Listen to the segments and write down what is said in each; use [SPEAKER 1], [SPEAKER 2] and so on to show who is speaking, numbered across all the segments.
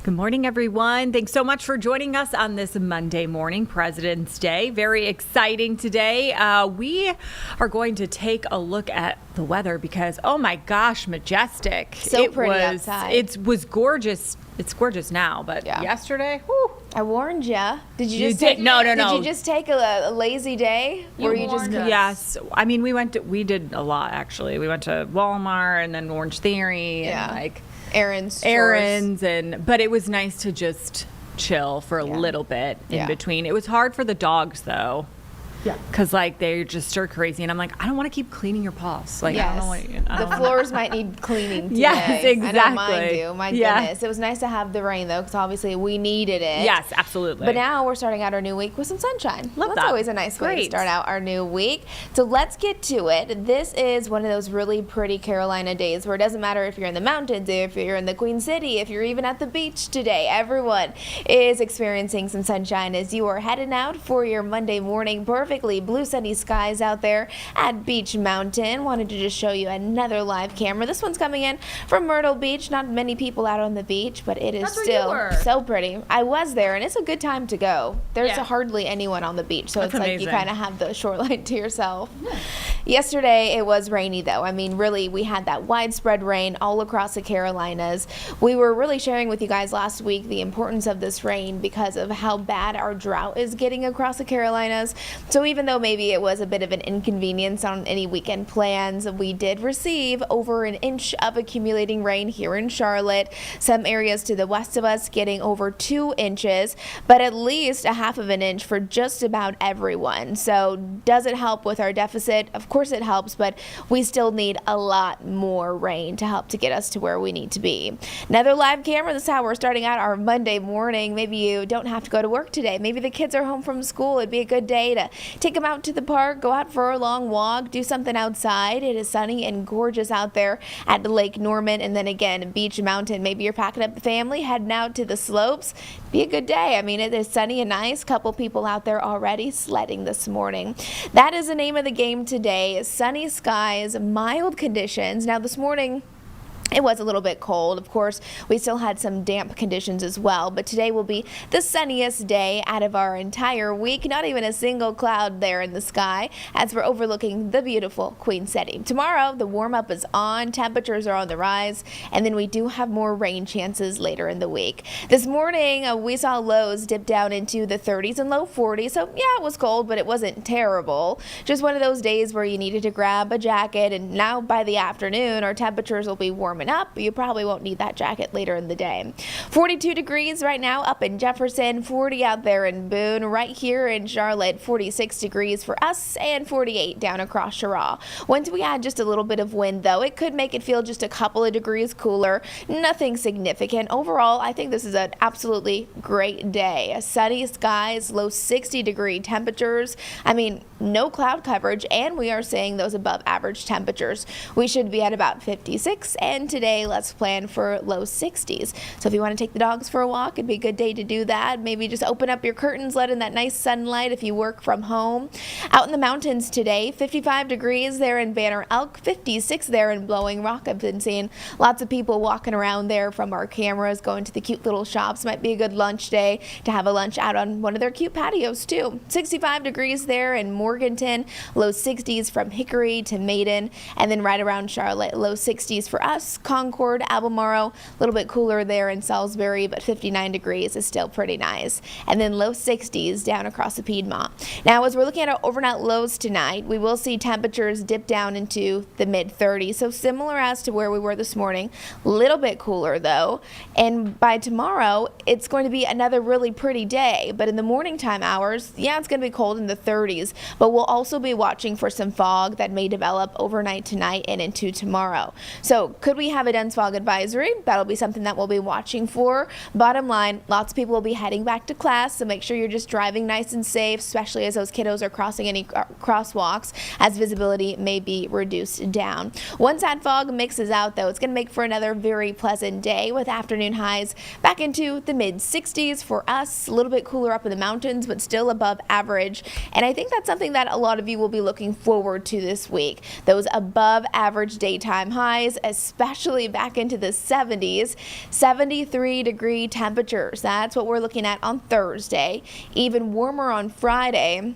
[SPEAKER 1] Good morning, everyone. Thanks so much for joining us on this Monday morning, President's Day. Very exciting today. We are going to take a look at the weather because, oh my gosh, majestic.
[SPEAKER 2] So pretty outside.
[SPEAKER 1] It was gorgeous. It's gorgeous now, but yesterday, whew.
[SPEAKER 2] I warned you. Did you just
[SPEAKER 1] take? No.
[SPEAKER 2] Did you just take a lazy day?
[SPEAKER 1] Yes. I mean, we did a lot actually. We went to Walmart and then Orange Theory and
[SPEAKER 2] errands,
[SPEAKER 1] but it was nice to just chill for a little bit in between. It was hard for the dogs though. Yeah. Because, they're just stir crazy. And I'm like, I don't want to keep cleaning your paws.
[SPEAKER 2] The floors might need cleaning today.
[SPEAKER 1] Yes, exactly.
[SPEAKER 2] I know mine do. My goodness. It was nice to have the rain, though, because obviously we needed it.
[SPEAKER 1] Yes, absolutely.
[SPEAKER 2] But now we're starting out our new week with some sunshine.
[SPEAKER 1] Love that.
[SPEAKER 2] That's always a nice way to start out our new week. So let's get to it. This is one of those really pretty Carolina days where it doesn't matter if you're in the mountains, if you're in the Queen City, if you're even at the beach today. Everyone is experiencing some sunshine as you are heading out for your Monday morning. Perfectly blue sunny skies out there at Beach Mountain. Wanted to just show you another live camera. This one's coming in from Myrtle Beach. Not many people out on the beach, but it is still so pretty. I was there, and it's a good time to go. There's hardly anyone on the beach, so it's amazing. Like you kind of have the shoreline to yourself. Yeah. Yesterday, it was rainy, though. I mean, really, we had that widespread rain all across the Carolinas. We were really sharing with you guys last week the importance of this rain because of how bad our drought is getting across the Carolinas. So So even though maybe it was a bit of an inconvenience on any weekend plans, we did receive over an inch of accumulating rain here in Charlotte. Some areas to the west of us getting over 2 inches, but at least a half of an inch for just about everyone. So does it help with our deficit? Of course it helps, but we still need a lot more rain to help to get us to where we need to be. Another live camera. This is how we're starting out our Monday morning. Maybe you don't have to go to work today. Maybe the kids are home from school. It'd be a good day to take them out to the park, go out for a long walk, do something outside. It is sunny and gorgeous out there at Lake Norman, and then again, Beach Mountain. Maybe you're packing up the family, heading out to the slopes. Be a good day. I mean, it is sunny and nice. Couple people out there already sledding this morning. That is the name of the game today. Sunny skies, mild conditions. Now this morning, it was a little bit cold. Of course, we still had some damp conditions as well, but today will be the sunniest day out of our entire week. Not even a single cloud there in the sky as we're overlooking the beautiful Queen City. Tomorrow, the warm-up is on, temperatures are on the rise, and then we do have more rain chances later in the week. This morning, we saw lows dip down into the 30s and low 40s, so yeah, it was cold, but it wasn't terrible. Just one of those days where you needed to grab a jacket, and now by the afternoon, our temperatures will be warm up. You probably won't need that jacket later in the day. 42 degrees right now up in Jefferson, 40 out there in Boone, right here in Charlotte, 46 degrees for us and 48 down across Cheraw. Once we add just a little bit of wind though, it could make it feel just a couple of degrees cooler. Nothing significant. Overall, I think this is an absolutely great day. Sunny skies, low 60-degree temperatures. I mean, no cloud coverage, and we are seeing those above average temperatures. We should be at about 56, and today let's plan for low 60s. So if you want to take the dogs for a walk, it'd be a good day to do that. Maybe just open up your curtains, let in that nice sunlight if you work from home. Out in the mountains today, 55 degrees there in Banner Elk, 56 there in Blowing Rock. I've been seeing lots of people walking around there from our cameras, going to the cute little shops. Might be a good lunch day to have a lunch out on one of their cute patios too. 65 degrees there in Morganton, low 60s from Hickory to Maiden, and then right around Charlotte, low 60s for us. Concord, Albemarle, a little bit cooler there in Salisbury, but 59 degrees is still pretty nice. And then low 60s down across the Piedmont. Now, as we're looking at our overnight lows tonight, we will see temperatures dip down into the mid-30s, so similar as to where we were this morning. A little bit cooler, though. And by tomorrow, it's going to be another really pretty day, but in the morning time hours, yeah, it's going to be cold in the 30s, but we'll also be watching for some fog that may develop overnight tonight and into tomorrow. So could we have a dense fog advisory? That'll be something that we'll be watching for. Bottom line, lots of people will be heading back to class, so make sure you're just driving nice and safe, especially as those kiddos are crossing any crosswalks, as visibility may be reduced down. Once that fog mixes out, though, it's going to make for another very pleasant day with afternoon highs back into the mid-60s for us. A little bit cooler up in the mountains, but still above average. And I think that's something that a lot of you will be looking forward to this week. Those above average daytime highs, especially back into the 70s, 73-degree temperatures. That's what we're looking at on Thursday. Even warmer on Friday.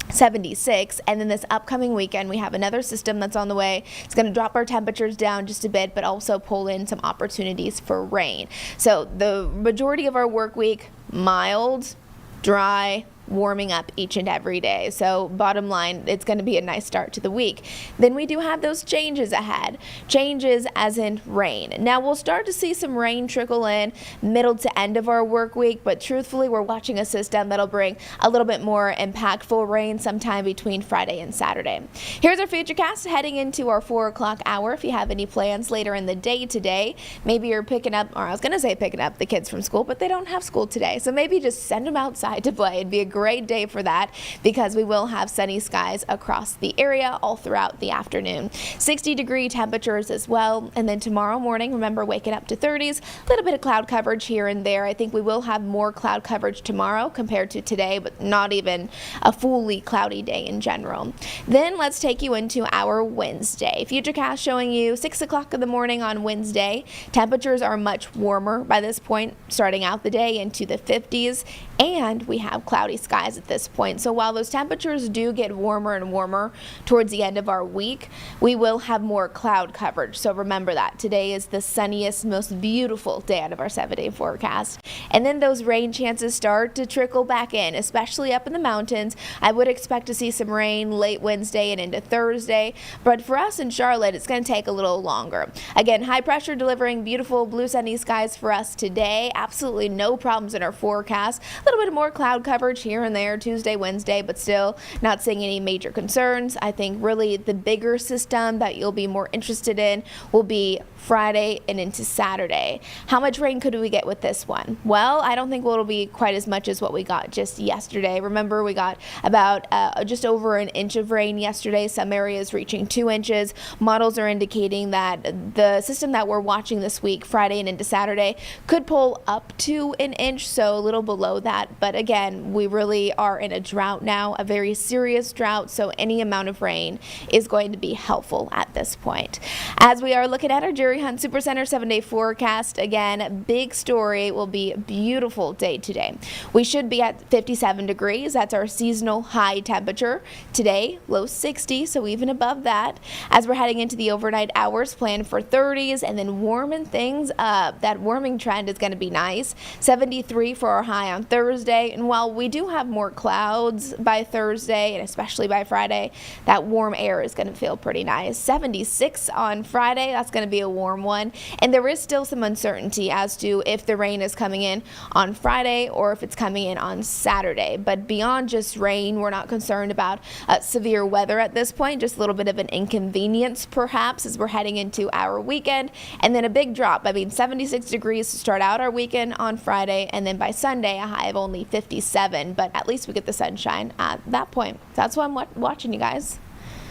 [SPEAKER 2] 76, and then this upcoming weekend we have another system that's on the way. It's going to drop our temperatures down just a bit, but also pull in some opportunities for rain. So the majority of our work week, mild, dry, warming up each and every day. So bottom line, it's going to be a nice start to the week. Then we do have those changes ahead. Changes as in rain. Now we'll start to see some rain trickle in middle to end of our work week, but truthfully we're watching a system that'll bring a little bit more impactful rain sometime between Friday and Saturday. Here's our futurecast heading into our 4 o'clock hour. If you have any plans later in the day today, maybe you're picking up, or I was going to say picking up the kids from school, but they don't have school today. So maybe just send them outside to play. It'd be a great day for that because we will have sunny skies across the area all throughout the afternoon. 60-degree temperatures as well. And then tomorrow morning, remember, waking up to 30s, a little bit of cloud coverage here and there. I think we will have more cloud coverage tomorrow compared to today, but not even a fully cloudy day in general. Then let's take you into our Wednesday. Futurecast showing you 6 o'clock in the morning on Wednesday. Temperatures are much warmer by this point, starting out the day into the 50s, and we have cloudy skies skies at this point. So while those temperatures do get warmer and warmer towards the end of our week, we will have more cloud coverage. So remember that today is the sunniest, most beautiful day out of our 7-day forecast. And then those rain chances start to trickle back in, especially up in the mountains. I would expect to see some rain late Wednesday and into Thursday, but for us in Charlotte, it's going to take a little longer. Again, high pressure delivering beautiful blue sunny skies for us today. Absolutely no problems in our forecast. A little bit more cloud coverage here and there Tuesday, Wednesday, but still not seeing any major concerns. I think really the bigger system that you'll be more interested in will be Friday and into Saturday. How much rain could we get with this one? Well, I don't think it'll be quite as much as what we got just yesterday. Remember, we got about just over an inch of rain yesterday, some areas reaching 2 inches. Models are indicating that the system that we're watching this week, Friday and into Saturday, could pull up to an inch, so a little below that. But again, we really are in a drought now, a very serious drought, so any amount of rain is going to be helpful at this point. As we are looking at our Jerry Hunt Supercenter 7-day forecast, again, big story will be a beautiful day today. We should be at 57 degrees. That's our seasonal high temperature. Today, low 60, so even above that. As we're heading into the overnight hours, plan for 30s and then warming things up. That warming trend is going to be nice. 73 for our high on Thursday. And while we do have more clouds by Thursday and especially by Friday, that warm air is going to feel pretty nice. 76 on Friday. That's going to be a warm one. And there is still some uncertainty as to if the rain is coming in on Friday or if it's coming in on Saturday. But beyond just rain, we're not concerned about severe weather at this point, just a little bit of an inconvenience perhaps as we're heading into our weekend. And then a big drop. I mean, 76 degrees to start out our weekend on Friday, and then by Sunday, a high of only 57. But at least we get the sunshine at that point. That's why I'm watching you guys.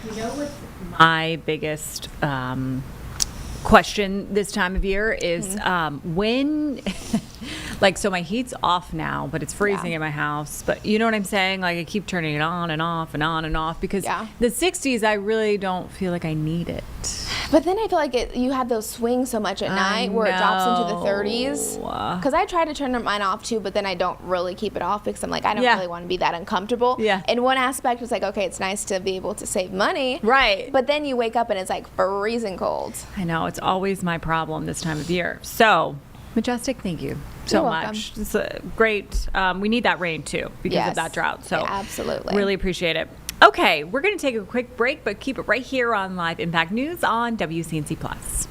[SPEAKER 1] You know what my biggest question this time of year is when like, so my heat's off now, but it's freezing in my house, but you know what I'm saying, like I keep turning it on and off and on and off because the 60s I really don't feel like I need it.
[SPEAKER 2] But then I feel like you have those swings so much at night where it drops into the 30s. Because I try to turn mine off too, but then I don't really keep it off because I'm like, I don't really want to be that uncomfortable. And one aspect was like, okay, it's nice to be able to save money. Right. But then you wake up and it's like freezing cold.
[SPEAKER 1] I know, it's always my problem this time of year. So, Majestic, thank you so much. It's great. We need that rain too because of that drought. So
[SPEAKER 2] absolutely.
[SPEAKER 1] Really appreciate it. Okay, we're going to take a quick break, but keep it right here on Live Impact News on WCNC Plus.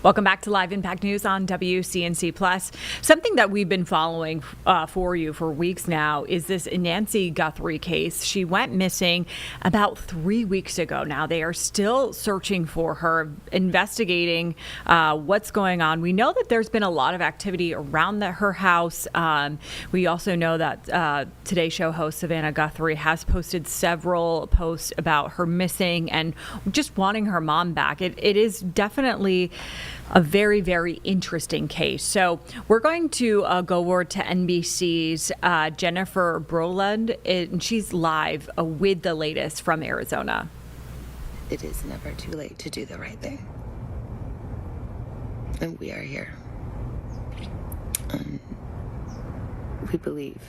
[SPEAKER 1] Welcome back to Live Impact News on WCNC Plus. Something that we've been following for you for weeks now is this Nancy Guthrie case. She went missing about 3 weeks ago. Now they are still searching for her, investigating what's going on. We know that there's been a lot of activity around her house. We also know that Today Show host Savannah Guthrie has posted several posts about her missing and just wanting her mom back. It is definitely a very, very interesting case. So we're going to go over to NBC's Jennifer Broland, and she's live with the latest from Arizona.
[SPEAKER 3] It is never too late to do the right thing. And we are here. We believe.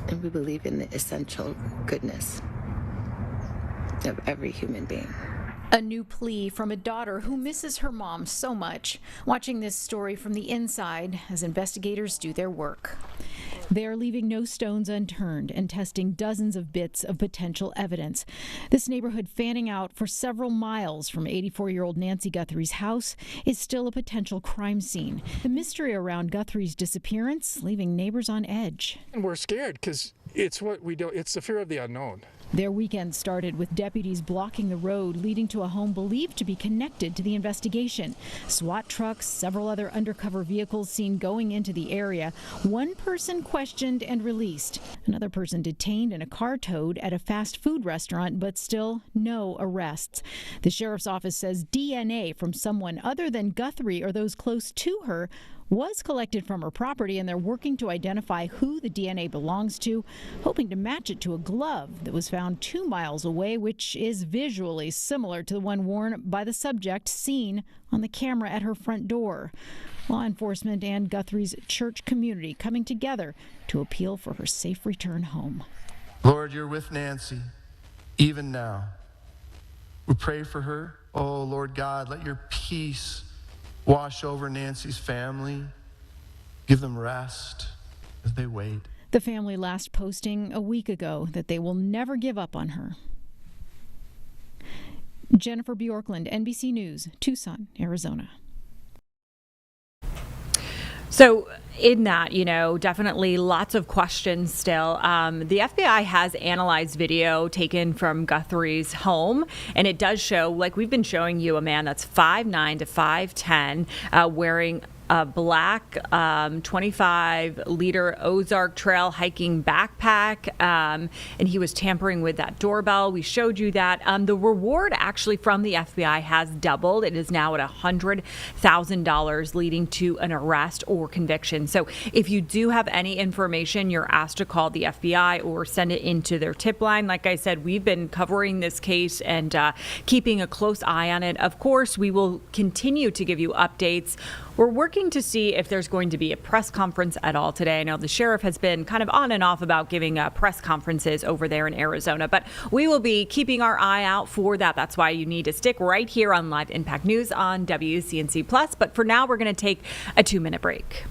[SPEAKER 3] And we believe in the essential goodness of every human being.
[SPEAKER 4] A new plea from a daughter who misses her mom so much. Watching this story from the inside as investigators do their work. They're leaving no stones unturned and testing dozens of bits of potential evidence. This neighborhood fanning out for several miles from 84-year-old Nancy Guthrie's house is still a potential crime scene. The mystery around Guthrie's disappearance leaving neighbors on edge.
[SPEAKER 5] And we're scared because it's what we do. It's the fear of the unknown.
[SPEAKER 4] Their weekend started with deputies blocking the road leading to a home believed to be connected to the investigation. SWAT trucks, several other undercover vehicles seen going into the area. One person questioned and released. Another person detained and a car towed at a fast food restaurant, but still no arrests. The sheriff's office says DNA from someone other than Guthrie or those close to her was collected from her property, and they're working to identify who the DNA belongs to, hoping to match it to a glove that was found 2 miles away, which is visually similar to the one worn by the subject seen on the camera at her front door. Law enforcement and Guthrie's church community coming together to appeal for her safe return home.
[SPEAKER 6] Lord, you're with Nancy, even now. We pray for her. Oh, Lord God, let your peace wash over Nancy's family. Give them rest as they wait.
[SPEAKER 4] The family last posting a week ago that they will never give up on her. Jennifer Bjorklund, NBC News, Tucson, Arizona.
[SPEAKER 1] So in that, definitely lots of questions still. The FBI has analyzed video taken from Guthrie's home, and it does show, like we've been showing you, a man that's 5'9" to 5'10", wearing a black 25-liter Ozark Trail hiking backpack, and he was tampering with that doorbell. We showed you that. The reward actually from the FBI has doubled. It is now at $100,000, leading to an arrest or conviction. So if you do have any information, you're asked to call the FBI or send it into their tip line. Like I said, we've been covering this case and keeping a close eye on it. Of course, we will continue to give you updates. We're working to see if there's going to be a press conference at all today. I know the sheriff has been kind of on and off about giving press conferences over there in Arizona, but we will be keeping our eye out for that. That's why you need to stick right here on Live Impact News on WCNC Plus. But for now, we're going to take a 2-minute break.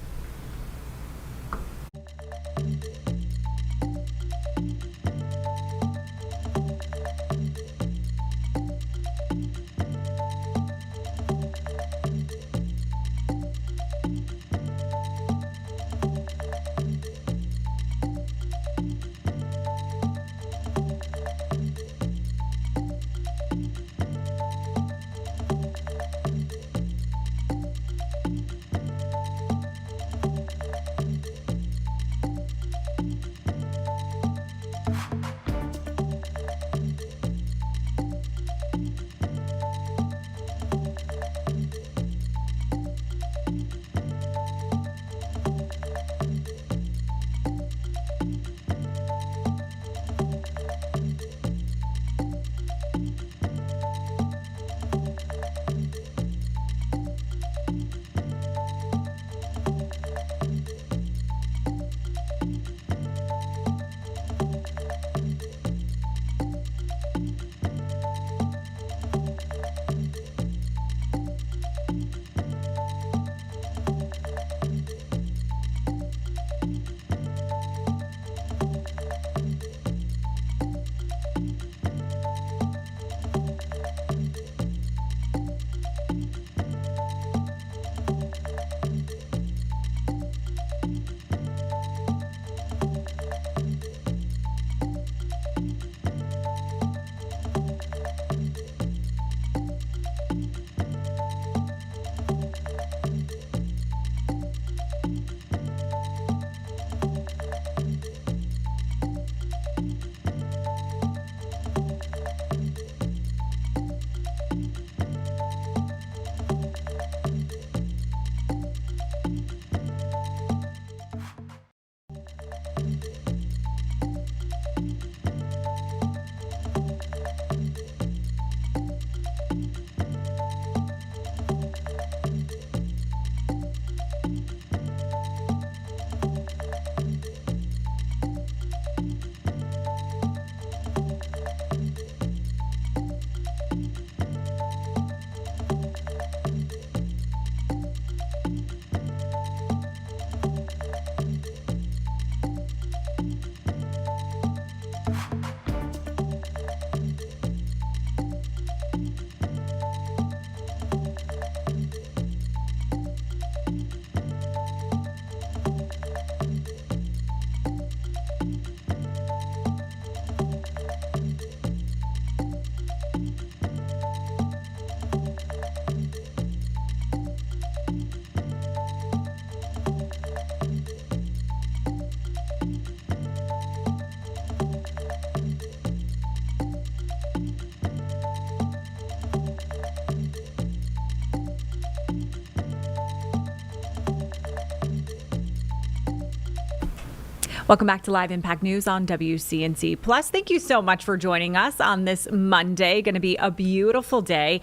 [SPEAKER 1] Welcome back to Live Impact News on WCNC Plus. Thank you so much for joining us on this Monday. Going to be a beautiful day.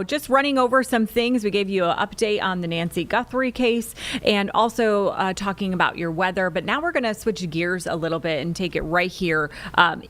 [SPEAKER 1] Just running over some things. We gave you an update on the Nancy Guthrie case and also talking about your weather. But now we're going to switch gears a little bit and take it right here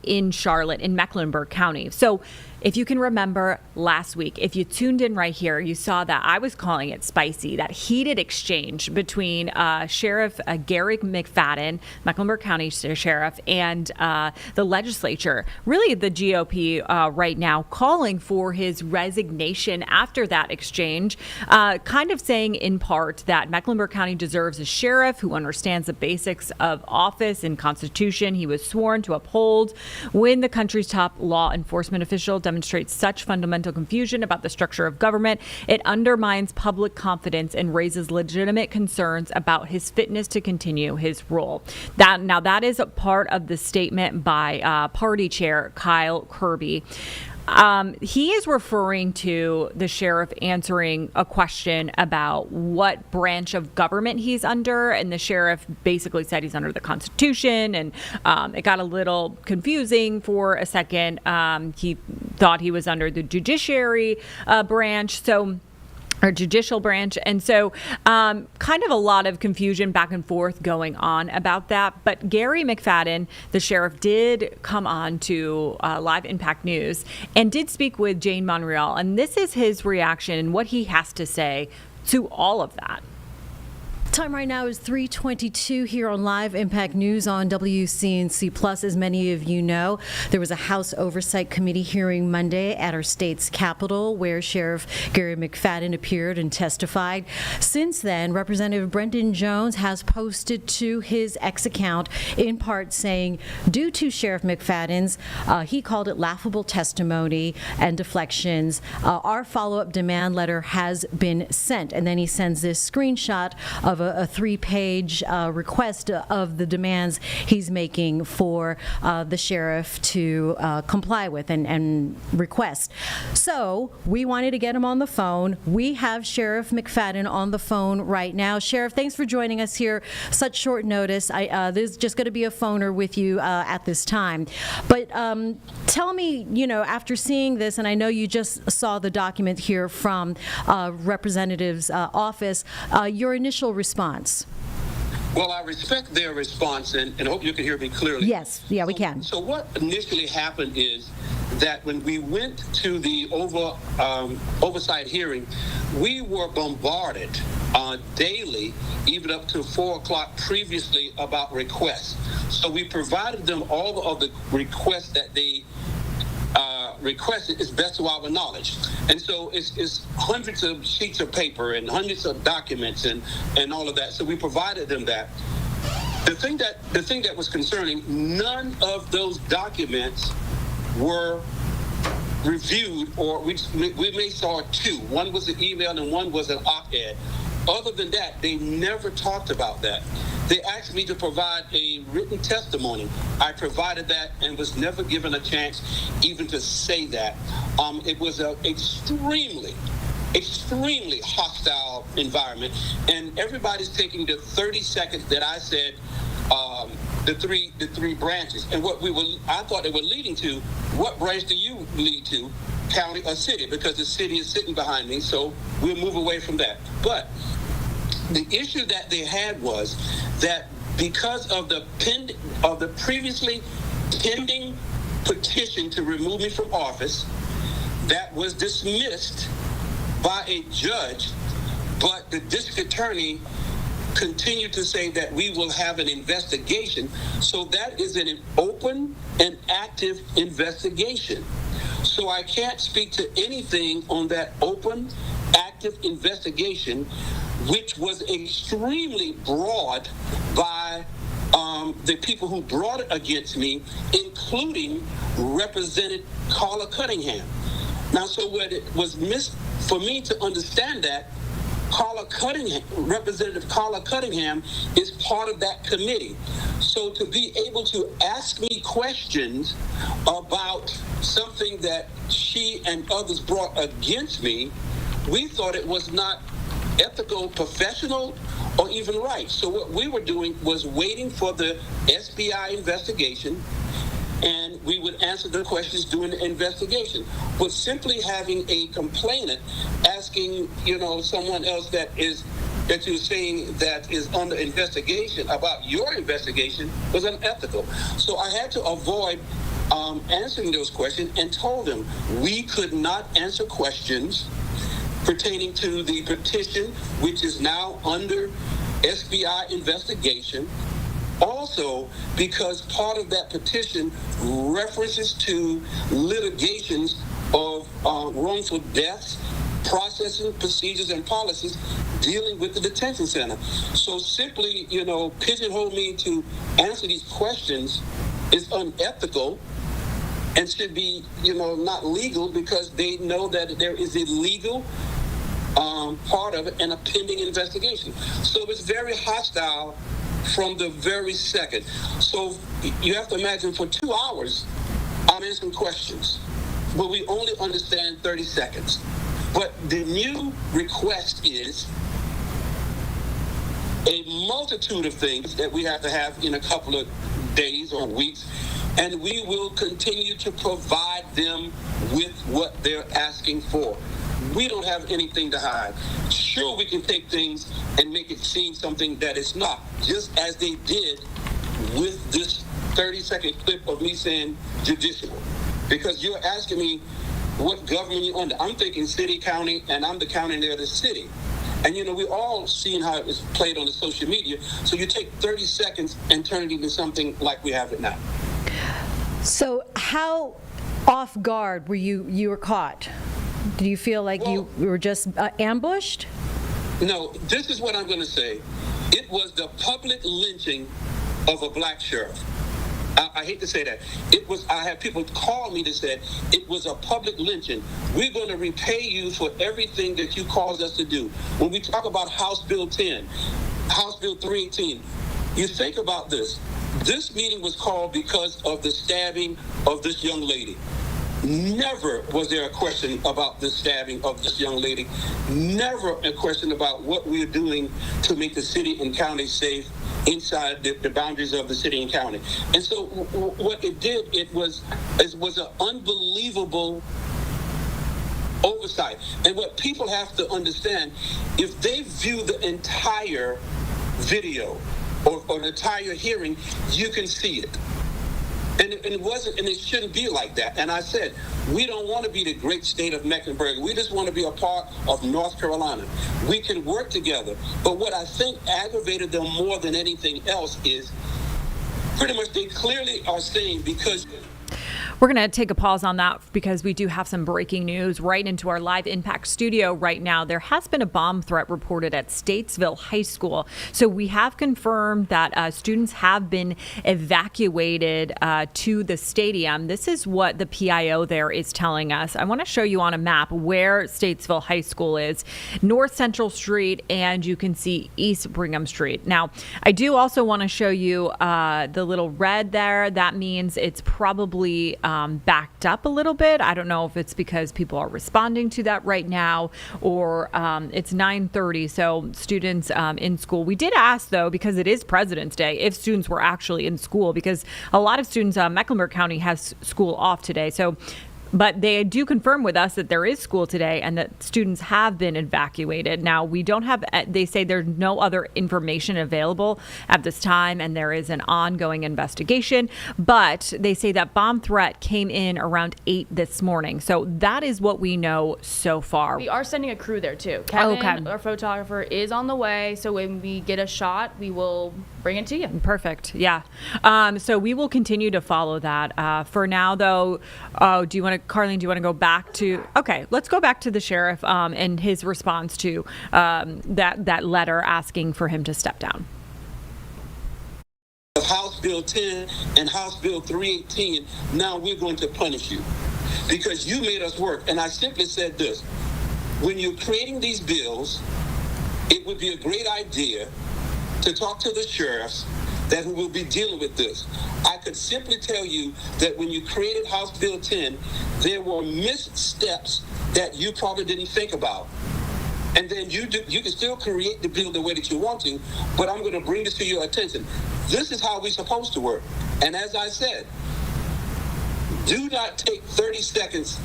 [SPEAKER 1] in Charlotte, in Mecklenburg County. So if you can remember last week, if you tuned in right here, you saw that I was calling it spicy, that heated exchange between Sheriff Gary McFadden, Mecklenburg County Sheriff, and the legislature, really the GOP right now, calling for his resignation after that exchange, kind of saying in part that Mecklenburg County deserves a sheriff who understands the basics of office and Constitution he was sworn to uphold. When the country's top law enforcement official demonstrates such fundamental confusion about the structure of government, it undermines public confidence and raises legitimate concerns about his fitness to continue his role. That is a part of the statement by party chair Kyle Kirby. He is referring to the sheriff answering a question about what branch of government he's under, and the sheriff basically said he's under the Constitution, and it got a little confusing for a second. He thought he was under the judiciary branch, or judicial branch. And so kind of a lot of confusion back and forth going on about that. But Gary McFadden, the sheriff, did come on to Live Impact News and did speak with Jane Monreal. And this is his reaction and what he has to say to all of that.
[SPEAKER 7] Time right now is 3:22 here on Live Impact News on WCNC Plus. As many of you know, there was a House Oversight Committee hearing Monday at our state's capitol where Sheriff Gary McFadden appeared and testified. Since then, Representative Brendan Jones has posted to his X account in part saying, due to Sheriff McFadden's, he called it laughable testimony and deflections, our follow-up demand letter has been sent. And then he sends this screenshot of a 3-page request of the demands he's making for the sheriff to comply with and request. So we wanted to get him on the phone. We have Sheriff McFadden on the phone right now. Sheriff, thanks for joining us here. Such short notice. There's just going to be a phoner with you at this time. But tell me, after seeing this, and I know you just saw the document here from Representative's office, your initial response.
[SPEAKER 8] Well, I respect their response and hope you can hear me clearly.
[SPEAKER 7] Yes, yeah, we can.
[SPEAKER 8] So what initially happened is that when we went to the oversight hearing, we were bombarded daily, even up to 4 o'clock previously, about requests. So we provided them all of the requests that they requested as best to our knowledge. And so it's hundreds of sheets of paper and hundreds of documents and all of that. So we provided them that. The thing that was concerning, none of those documents were reviewed, or we may saw 2. One was an email and one was an op-ed. Other than that, they never talked about that. They asked me to provide a written testimony. I provided that and was never given a chance even to say that. It was an extremely hostile environment, and everybody's taking the 30 seconds that I said the three branches. And I thought they were leading to, what branch do you lead to, county or city? Because the city is sitting behind me, so we'll move away from that. But the issue that they had was that because of the previously pending petition to remove me from office, that was dismissed by a judge, but the district attorney continued to say that we will have an investigation. So that is an open and active investigation. So I can't speak to anything on that open, active investigation, which was extremely broad by the people who brought it against me, including Representative Carla Cunningham. Now, so what it was missed for me to understand that Representative Carla Cunningham is part of that committee. So to be able to ask me questions about something that she and others brought against me, we thought it was not ethical, professional, or even right. So what we were doing was waiting for the SBI investigation, and we would answer the questions during the investigation. But simply having a complainant asking, someone else that you're saying that is under investigation about your investigation was unethical. So I had to avoid answering those questions and told them we could not answer questions pertaining to the petition, which is now under SBI investigation. Also, because part of that petition references to litigations of wrongful deaths, processing procedures and policies dealing with the detention center. So simply, pigeonhole me to answer these questions is unethical and should be, not legal, because they know that there is a legal part of it and a pending investigation. So it's very hostile from the very second. So you have to imagine for 2 hours, I'm answering questions, but we only understand 30 seconds. But the new request is a multitude of things that we have to have in a couple of days or weeks, and we will continue to provide them with what they're asking for. We don't have anything to hide. Sure, we can take things and make it seem something that it's not, just as they did with this 30-second clip of me saying judicial. Because you're asking me what government you're under. I'm thinking city, county, and I'm the county near the city. And, we all seen how it was played on the social media. So you take 30 seconds and turn it into something like we have it now.
[SPEAKER 7] So how off guard were you were caught? Do you feel like you were just ambushed?
[SPEAKER 8] No, this is what I'm going to say. It was the public lynching of a black sheriff. I hate to say that. I had people call me that said it was a public lynching. We're going to repay you for everything that you caused us to do. When we talk about House Bill 10, House Bill 318, you think about this. This meeting was called because of the stabbing of this young lady. Never was there a question about the stabbing of this young lady. Never a question about what we're doing to make the city and county safe inside the boundaries of the city and county. And so what it did, it was an unbelievable oversight. And what people have to understand, if they view the entire video or the entire hearing, you can see it. And it wasn't, and it shouldn't be like that. And I said, we don't want to be the great state of Mecklenburg. We just want to be a part of North Carolina. We can work together. But what I think aggravated them more than anything else is pretty much they clearly are saying because...
[SPEAKER 1] We're going to take a pause on that because we do have some breaking news right into our live Impact studio right now. There has been a bomb threat reported at Statesville High School. So we have confirmed that students have been evacuated to the stadium. This is what the PIO there is telling us. I want to show you on a map where Statesville High School is. North Central Street, and you can see East Brigham Street. Now, I do also want to show you the little red there. That means it's probably backed up a little bit. I don't know if it's because people are responding to that right now or it's 9:30. So students in school. We did ask, though, because it is President's Day, if students were actually in school, because a lot of students, Mecklenburg County has school off today. But they do confirm with us that there is school today and that students have been evacuated. Now, we don't have, they say there's no other information available at this time, and there is an ongoing investigation. But they say that bomb threat came in around 8 this morning. So that is what we know so far.
[SPEAKER 9] We are sending a crew there, too. Kevin, our photographer, is on the way. So when we get a shot, we will bring it to you.
[SPEAKER 1] Perfect. Yeah. So we will continue to follow that. For now, though, Carlene, do you want to go back to, okay, let's go back to the sheriff and his response to that letter asking for him to step down.
[SPEAKER 8] House Bill 10 and House Bill 318, now we're going to punish you because you made us work. And I simply said this, when you're creating these bills, it would be a great idea to talk to the sheriffs that who will be dealing with this. I could simply tell you that when you created House Bill 10, there were missteps that you probably didn't think about. And then you can still create the bill the way that you want to, but I'm going to bring this to your attention. This is how we're supposed to work. And as I said, do not take 30 seconds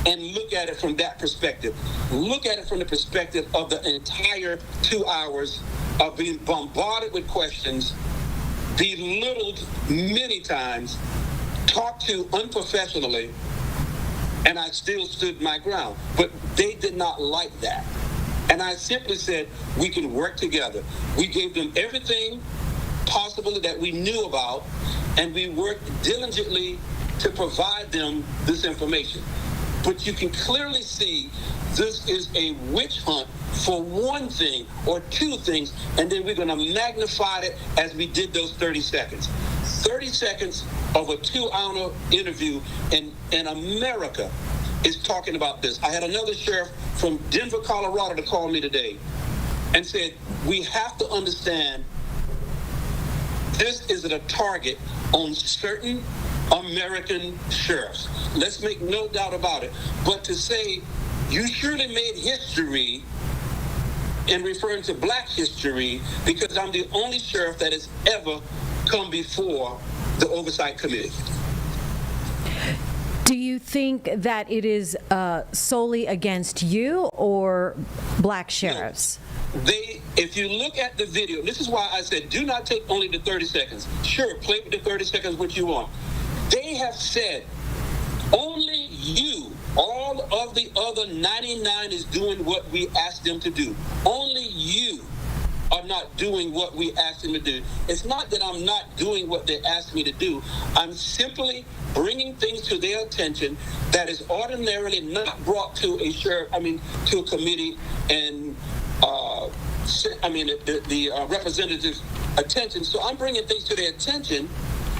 [SPEAKER 8] and look at it from that perspective. Look at it from the perspective of the entire 2 hours of being bombarded with questions, belittled many times, talked to unprofessionally, and I still stood my ground. But they did not like that. And I simply said, we can work together. We gave them everything possible that we knew about, and we worked diligently to provide them this information. But you can clearly see this is a witch hunt for one thing or two things, and then we're going to magnify it as we did those 30 seconds. 30 seconds of a 2-hour interview in America is talking about this. I had another sheriff from Denver, Colorado to call me today and said, we have to understand this is a target on certain American sheriffs. Let's make no doubt about it. But to say you surely made history in referring to black history because I'm the only sheriff that has ever come before the Oversight Committee.
[SPEAKER 7] Do you think that it is solely against you or black sheriffs?
[SPEAKER 8] No. If you look at the video, this is why I said do not take only the 30 seconds. Sure, play with the 30 seconds what you want. They have said only you, all of the other 99 is doing what we asked them to do. Only you are not doing what we asked them to do. It's not that I'm not doing what they asked me to do. I'm simply bringing things to their attention that is ordinarily not brought to to a committee and the representative's attention. So I'm bringing things to their attention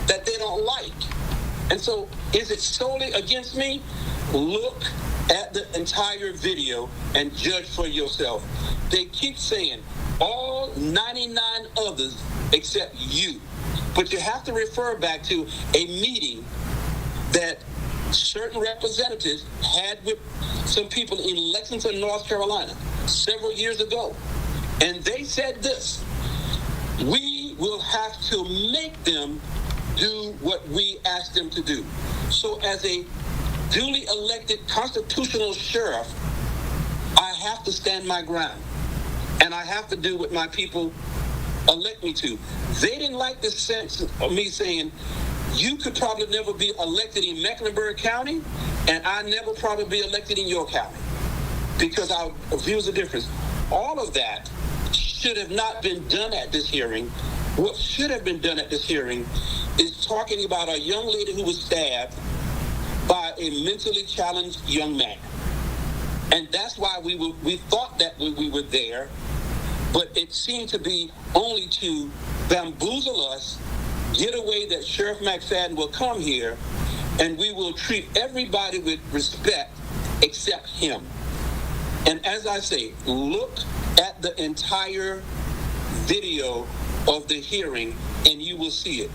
[SPEAKER 8] that they don't like. And so is it solely against me? Look at the entire video and judge for yourself. They keep saying all 99 others except you. But you have to refer back to a meeting that certain representatives had with some people in Lexington, North Carolina, several years ago. And they said this: we will have to make them do what we asked them to do. So as a duly elected constitutional sheriff, I have to stand my ground. And I have to do what my people elect me to. They didn't like the sense of me saying, you could probably never be elected in Mecklenburg County, and I never probably be elected in your county, because our views are different. All of that should have not been done at this hearing. What should have been done at this hearing is talking about a young lady who was stabbed by a mentally challenged young man. And that's why we thought that we were there, but it seemed to be only to bamboozle us, get away that Sheriff McFadden will come here, and we will treat everybody with respect except him. And as I say, look at the entire video of the hearing, and you will see it.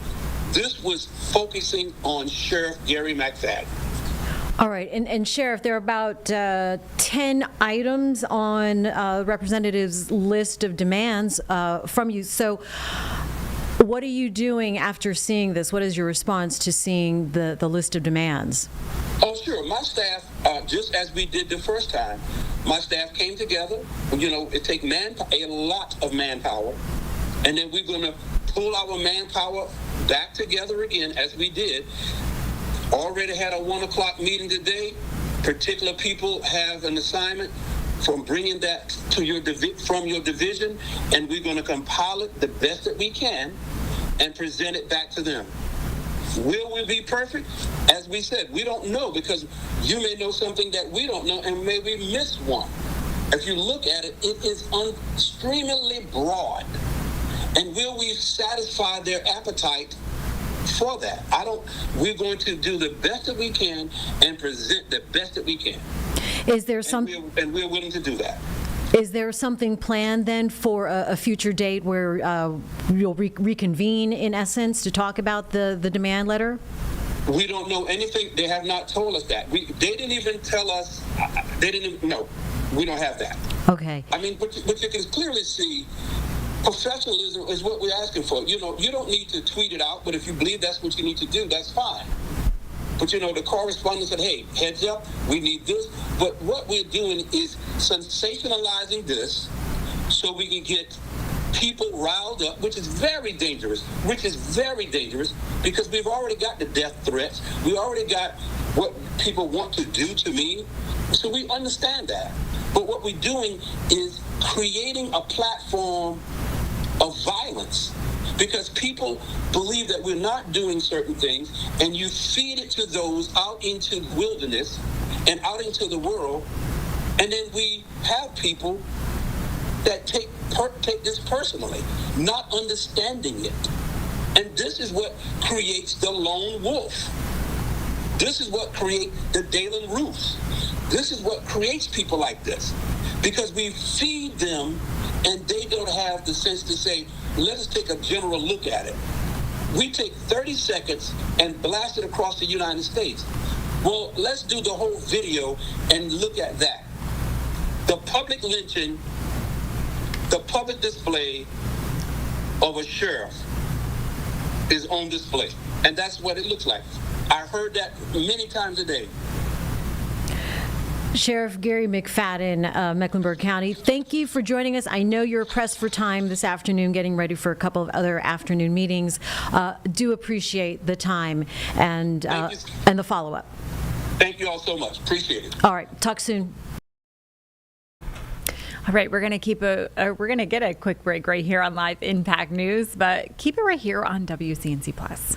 [SPEAKER 8] This was focusing on Sheriff Gary McFadden.
[SPEAKER 7] All right, and Sheriff, there are about 10 items on Representative's list of demands from you. So what are you doing after seeing this? What is your response to seeing the list of demands?
[SPEAKER 8] Oh, sure. My staff, just as we did the first time, my staff came together. It takes a lot of manpower. And then we're going to pull our manpower back together again, as we did. Already had a 1 o'clock meeting today. Particular people have an assignment from bringing that to from your division, and we're going to compile it the best that we can and present it back to them. Will we be perfect? As we said, we don't know, because you may know something that we don't know, and may we miss one. If you look at it, it is extremely broad. And will we satisfy their appetite for that? We're going to do the best that we can and present the best that we can.
[SPEAKER 7] Is there
[SPEAKER 8] and we're willing to do that.
[SPEAKER 7] Is there something planned then for a future date where you'll reconvene, in essence, to talk about the demand letter?
[SPEAKER 8] We don't know anything. They have not told us that. They didn't even tell us. They didn't even know. We don't have that.
[SPEAKER 7] Okay.
[SPEAKER 8] I mean, but you can clearly see professionalism is what we're asking for. You know, you don't need to tweet it out, but if you believe that's what you need to do, that's fine. But, you know, the correspondent said, hey, heads up, we need this. But what we're doing is sensationalizing this so we can get people riled up, which is very dangerous, because we've already got the death threats. We already got what people want to do to me. So we understand that. But what we're doing is creating a platform of violence because people believe that we're not doing certain things, and you feed it to those out into the wilderness and out into the world, and then we have people that take this personally, not understanding it. And this is what creates the lone wolf. This is what creates the Dalen Roofs. This is what creates people like this. Because we feed them and they don't have the sense to say, let us take a general look at it. We take 30 seconds and blast it across the United States. Well, let's do the whole video and look at that. The public lynching, the public display of a sheriff is on display. And that's what it looks like. I heard that many times a day.
[SPEAKER 7] Sheriff Gary McFadden, Mecklenburg County, thank you for joining us. I know you're pressed for time this afternoon, getting ready for a couple of other afternoon meetings. Do appreciate the time and the follow-up.
[SPEAKER 8] Thank you all so much. Appreciate it.
[SPEAKER 7] All right. Talk soon.
[SPEAKER 1] All right, we're going to get a quick break right here on Live Impact News, but keep it right here on WCNC Plus.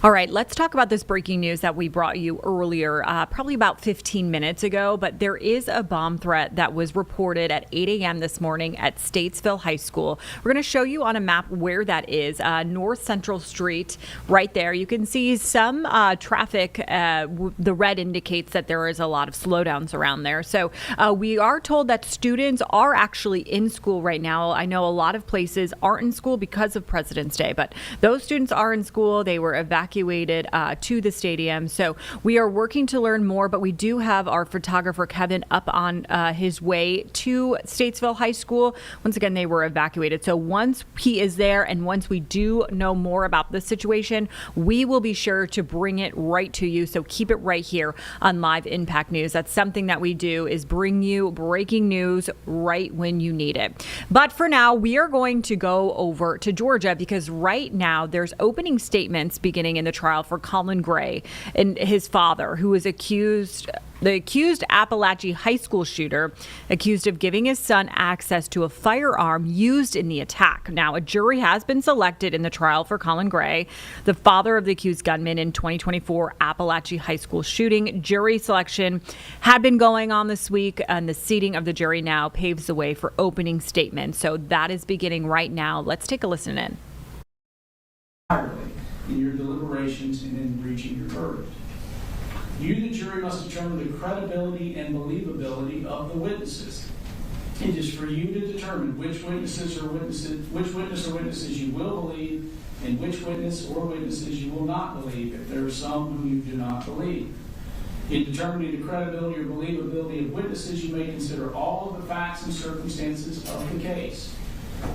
[SPEAKER 1] All right, let's talk about this breaking news that we brought you earlier, probably about 15 minutes ago. But there is a bomb threat that was reported at 8 a.m. this morning at Statesville High School. We're going to show you on a map where that is, North Central Street, right there. You can see some traffic. The red indicates that there is a lot of slowdowns around there. So we are told that students are actually in school right now. I know a lot of places aren't in school because of President's Day, but those students are in school. They were evacuated to the stadium. So we are working to learn more, but we do have our photographer Kevin up on his way to Statesville High School. Once again, they were evacuated. So once he is there and once we do know more about the situation, we will be sure to bring it right to you. So keep it right here on Live Impact News. That's something that we do, is bring you breaking news right when you need it. But for now, we are going to go over to Georgia because right now there's opening statements beginning in the trial for Colin Gray and his father, who is the accused Appalachia High School shooter, accused of giving his son access to a firearm used in the attack. Now, a jury has been selected in the trial for Colin Gray, the father of the accused gunman in 2024 Appalachia High School shooting. Jury selection had been going on this week, and the seating of the jury now paves the way for opening statements. So that is beginning right now. Let's take a listen in.
[SPEAKER 10] In your deliberations and in reaching your verdict. You, the jury, must determine the credibility and believability of the witnesses. It is for you to determine which witness or witnesses you will believe and which witness or witnesses you will not believe, if there are some whom you do not believe. In determining the credibility or believability of witnesses, you may consider all of the facts and circumstances of the case,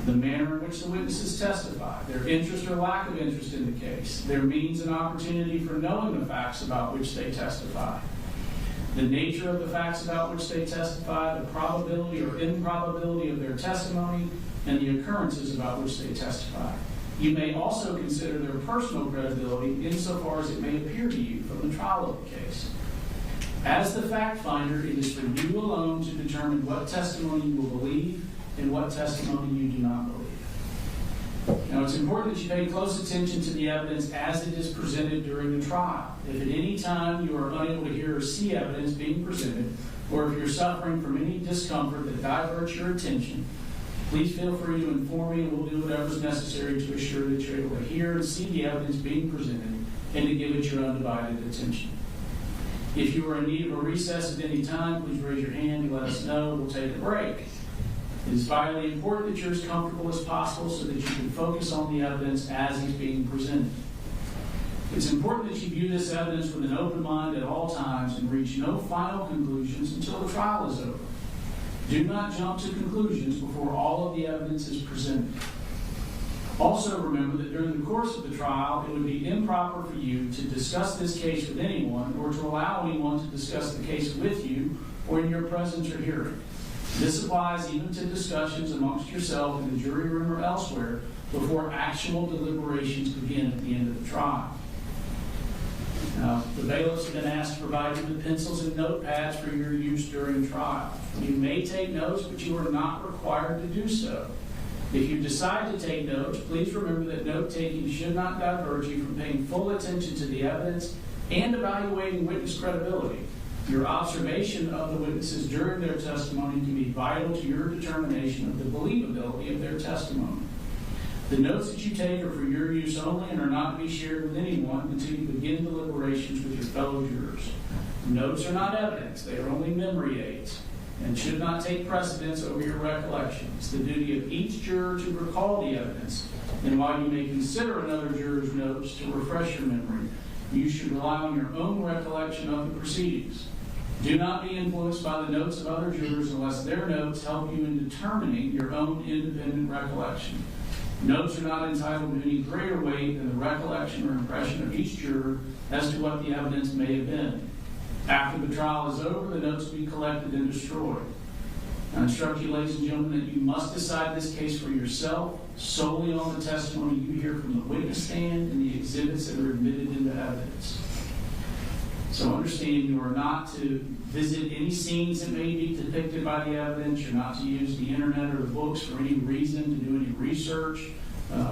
[SPEAKER 10] the manner in which the witnesses testify, their interest or lack of interest in the case, their means and opportunity for knowing the facts about which they testify, the nature of the facts about which they testify, the probability or improbability of their testimony, and the occurrences about which they testify. You may also consider their personal credibility insofar as it may appear to you from the trial of the case. As the fact finder, it is for you alone to determine what testimony you will believe and what testimony you do not believe. Now, it's important that you pay close attention to the evidence as it is presented during the trial. If at any time you are unable to hear or see evidence being presented, or if you're suffering from any discomfort that diverts your attention, please feel free to inform me and we'll do whatever is necessary to assure that you're able to hear and see the evidence being presented and to give it your undivided attention. If you are in need of a recess at any time, please raise your hand and let us know. We'll take a break. It is vitally important that you're as comfortable as possible so that you can focus on the evidence as it's being presented. It's important that you view this evidence with an open mind at all times and reach no final conclusions until the trial is over. Do not jump to conclusions before all of the evidence is presented. Also remember that during the course of the trial, it would be improper for you to discuss this case with anyone or to allow anyone to discuss the case with you or in your presence or hearing. This applies even to discussions amongst yourself in the jury room or elsewhere before actual deliberations begin at the end of the trial. Now, the bailiffs have been asked to provide you with pencils and notepads for your use during trial. You may take notes, but you are not required to do so. If you decide to take notes, please remember that note-taking should not divert you from paying full attention to the evidence and evaluating witness credibility. Your observation of the witnesses during their testimony can be vital to your determination of the believability of their testimony. The notes that you take are for your use only and are not to be shared with anyone until you begin deliberations with your fellow jurors. Notes are not evidence, they are only memory aids and should not take precedence over your recollection. It's the duty of each juror to recall the evidence, and while you may consider another juror's notes to refresh your memory, you should rely on your own recollection of the proceedings. Do not be influenced by the notes of other jurors unless their notes help you in determining your own independent recollection. Notes are not entitled to any greater weight than the recollection or impression of each juror as to what the evidence may have been. After the trial is over, the notes will be collected and destroyed. I instruct you, ladies and gentlemen, that you must decide this case for yourself solely on the testimony you hear from the witness stand and the exhibits that are admitted into evidence. So understand you are not to visit any scenes that may be depicted by the evidence. You're not to use the internet or the books for any reason, to do any research.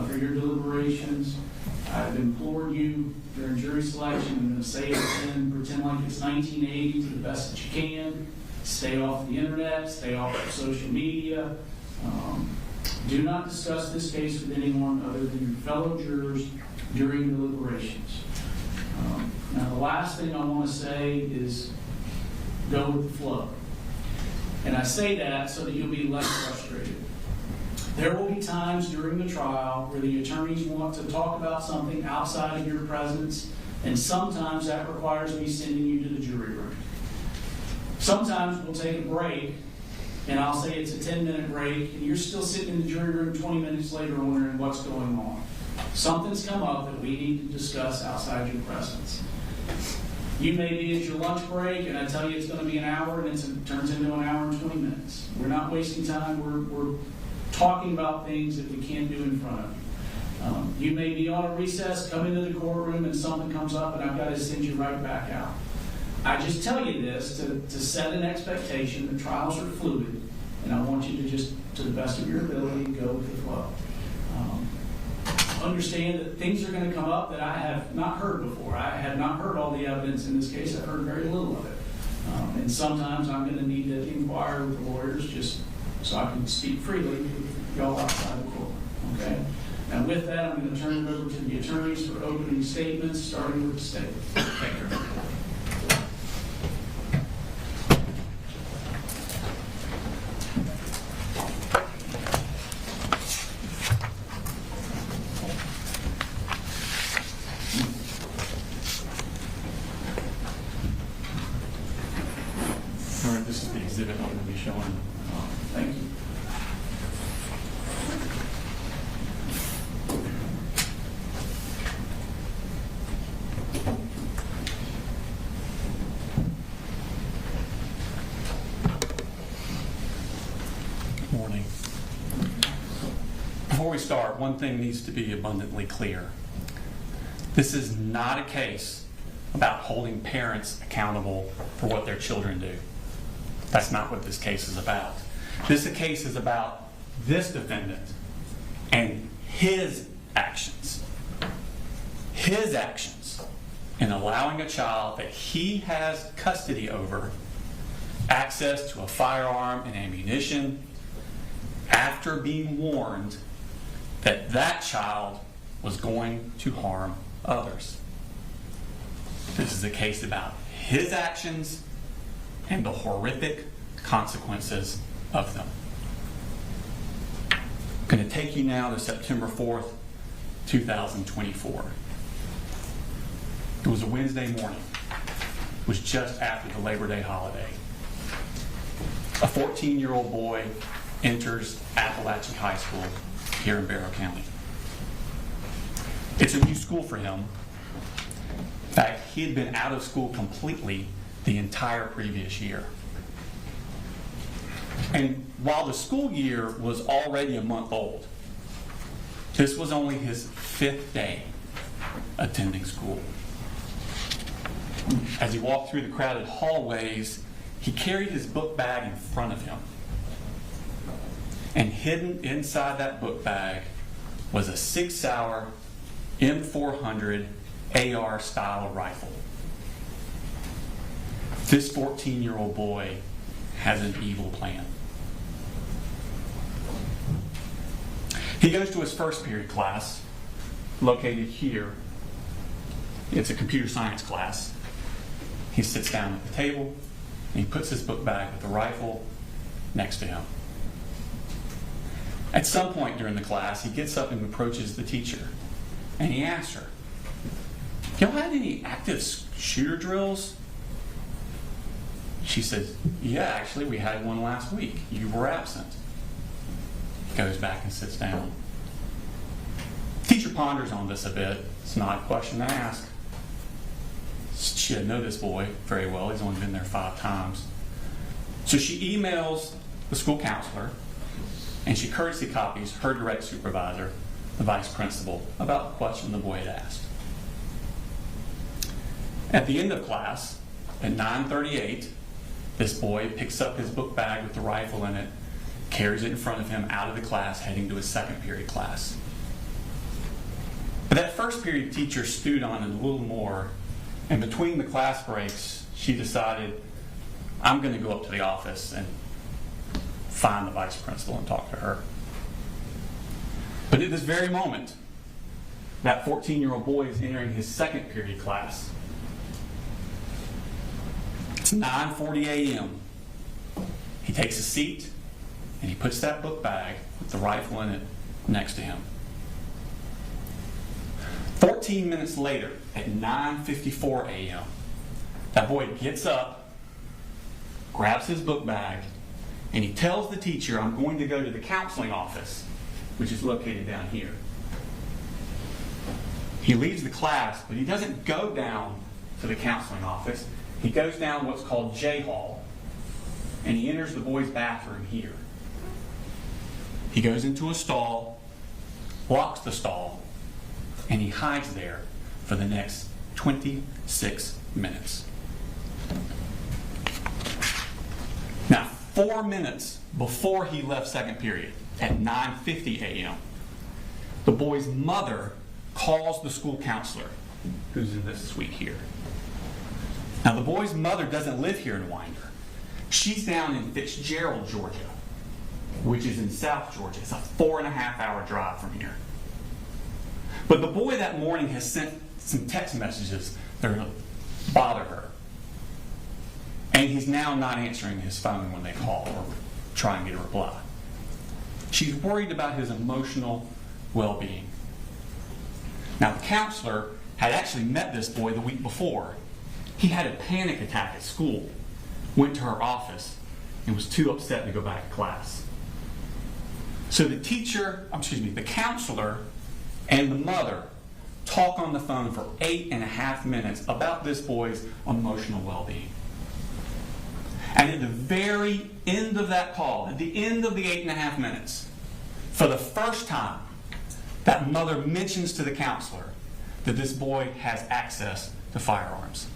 [SPEAKER 10] for your deliberations. I've implored you during jury selection, I'm going to say it again, pretend like it's 1980 to the best that you can. Stay off the internet, stay off of social media. Do not discuss this case with anyone other than your fellow jurors during deliberations. Now, the last thing I want to say is go with the flow. And I say that so that you'll be less frustrated. There will be times during the trial where the attorneys want to talk about something outside of your presence, and sometimes that requires me sending you to the jury room. Sometimes we'll take a break, and I'll say it's a 10-minute break, and you're still sitting in the jury room 20 minutes later wondering what's going on. Something's come up that we need to discuss outside your presence. You may be at your lunch break, and I tell you it's going to be an hour, and it turns into an hour and 20 minutes. We're not wasting time. We're talking about things that we can't do in front of you. You may be on a recess, come into the courtroom, and something comes up, and I've got to send you right back out. I just tell you this to set an expectation that trials are fluid, and I want you to just, to the best of your ability, go with the flow. Understand that things are going to come up that I have not heard before. I have not heard all the evidence in this case. I've heard very little of it. And sometimes I'm going to need to inquire with the lawyers just so I can speak freely with y'all outside the court. Okay? Now with that, I'm going to turn it over to the attorneys for opening statements, starting with the state. Thank you.
[SPEAKER 11] All right, this is the exhibit I'm going to be showing.
[SPEAKER 10] Thank you.
[SPEAKER 11] Good morning. Before we start, one thing needs to be abundantly clear. This is not a case about holding parents accountable for what their children do. That's not what this case is about. This case is about this defendant and his actions. His actions in allowing a child that he has custody over access to a firearm and ammunition after being warned that that child was going to harm others. This is a case about his actions and the horrific consequences of them. I'm going to take you now to September 4th, 2024. It was a Wednesday morning. It was just after the Labor Day holiday. A 14-year-old boy enters Appalachian High School here in Barrow County. It's a new school for him. In fact, he had been out of school completely the entire previous year. And while the school year was already a month old, this was only his 5th day attending school. As he walked through the crowded hallways, he carried his book bag in front of him. And hidden inside that book bag was a 6-hour M400 AR style rifle. This 14-year-old boy has an evil plan. He goes to his first period class, located here. It's a computer science class. He sits down at the table, and he puts his book bag with the rifle next to him. At some point during the class, he gets up and approaches the teacher, and he asks her, "Y'all had any active shooter drills?" She says, "Yeah, actually, we had one last week. You were absent." Goes back and sits down. Teacher ponders on this a bit. It's not a question to ask. She didn't know this boy very well. He's only been there 5 times. So she emails the school counselor, and she courtesy copies her direct supervisor, the vice principal, about the question the boy had asked. At the end of class, at 9:38, this boy picks up his book bag with the rifle in it, carries it in front of him out of the class, heading to his second period class. But that first period teacher stewed on it a little more, and between the class breaks, she decided, I'm going to go up to the office and find the vice principal and talk to her. But at this very moment, that 14-year-old boy is entering his second period class. It's 9:40 a.m. He takes a seat and he puts that book bag with the rifle in it next to him. 14 minutes later, at 9:54 a.m., that boy gets up, grabs his book bag, and he tells the teacher, I'm going to go to the counseling office, which is located down here. He leaves the class, but he doesn't go down to the counseling office. He goes down what's called J Hall, and he enters the boys' bathroom here. He goes into a stall, locks the stall, and he hides there for the next 26 minutes. Now, 4 minutes before he left second period, at 9:50 a.m., the boy's mother calls the school counselor, who's in this suite here. Now, the boy's mother doesn't live here in Winder. She's down in Fitzgerald, Georgia, which is in South Georgia. It's a 4.5-hour drive from here. But the boy that morning has sent some text messages that are going to bother her. And he's now not answering his phone when they call or try and get a reply. She's worried about his emotional well-being. Now, the counselor had actually met this boy the week before. He had a panic attack at school, went to her office, and was too upset to go back to class. So the counselor and the mother talk on the phone for 8.5 minutes about this boy's emotional well-being. And at the very end of that call, at the end of the 8.5 minutes, for the first time, that mother mentions to the counselor that this boy has access to firearms.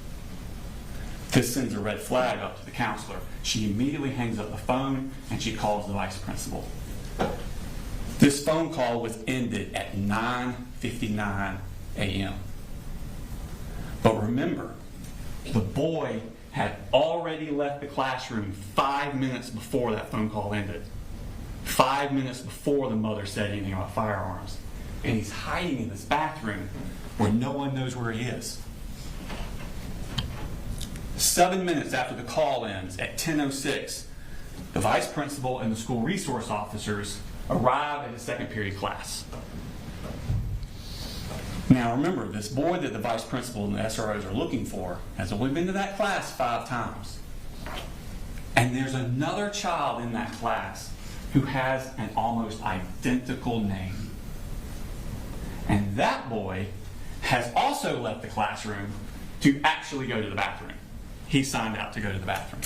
[SPEAKER 11] This sends a red flag up to the counselor. She immediately hangs up the phone and she calls the vice principal. This phone call was ended at 9:59 a.m. But remember, the boy had already left the classroom 5 minutes before that phone call ended. 5 minutes before the mother said anything about firearms. And he's hiding in this bathroom where no one knows where he is. 7 minutes after the call ends, at 10:06, the vice principal and the school resource officers arrive at his second period class. Now remember, this boy that the vice principal and the SROs are looking for has only been to that class 5 times. And there's another child in that class who has an almost identical name. And that boy has also left the classroom to actually go to the bathroom. He signed out to go to the bathroom.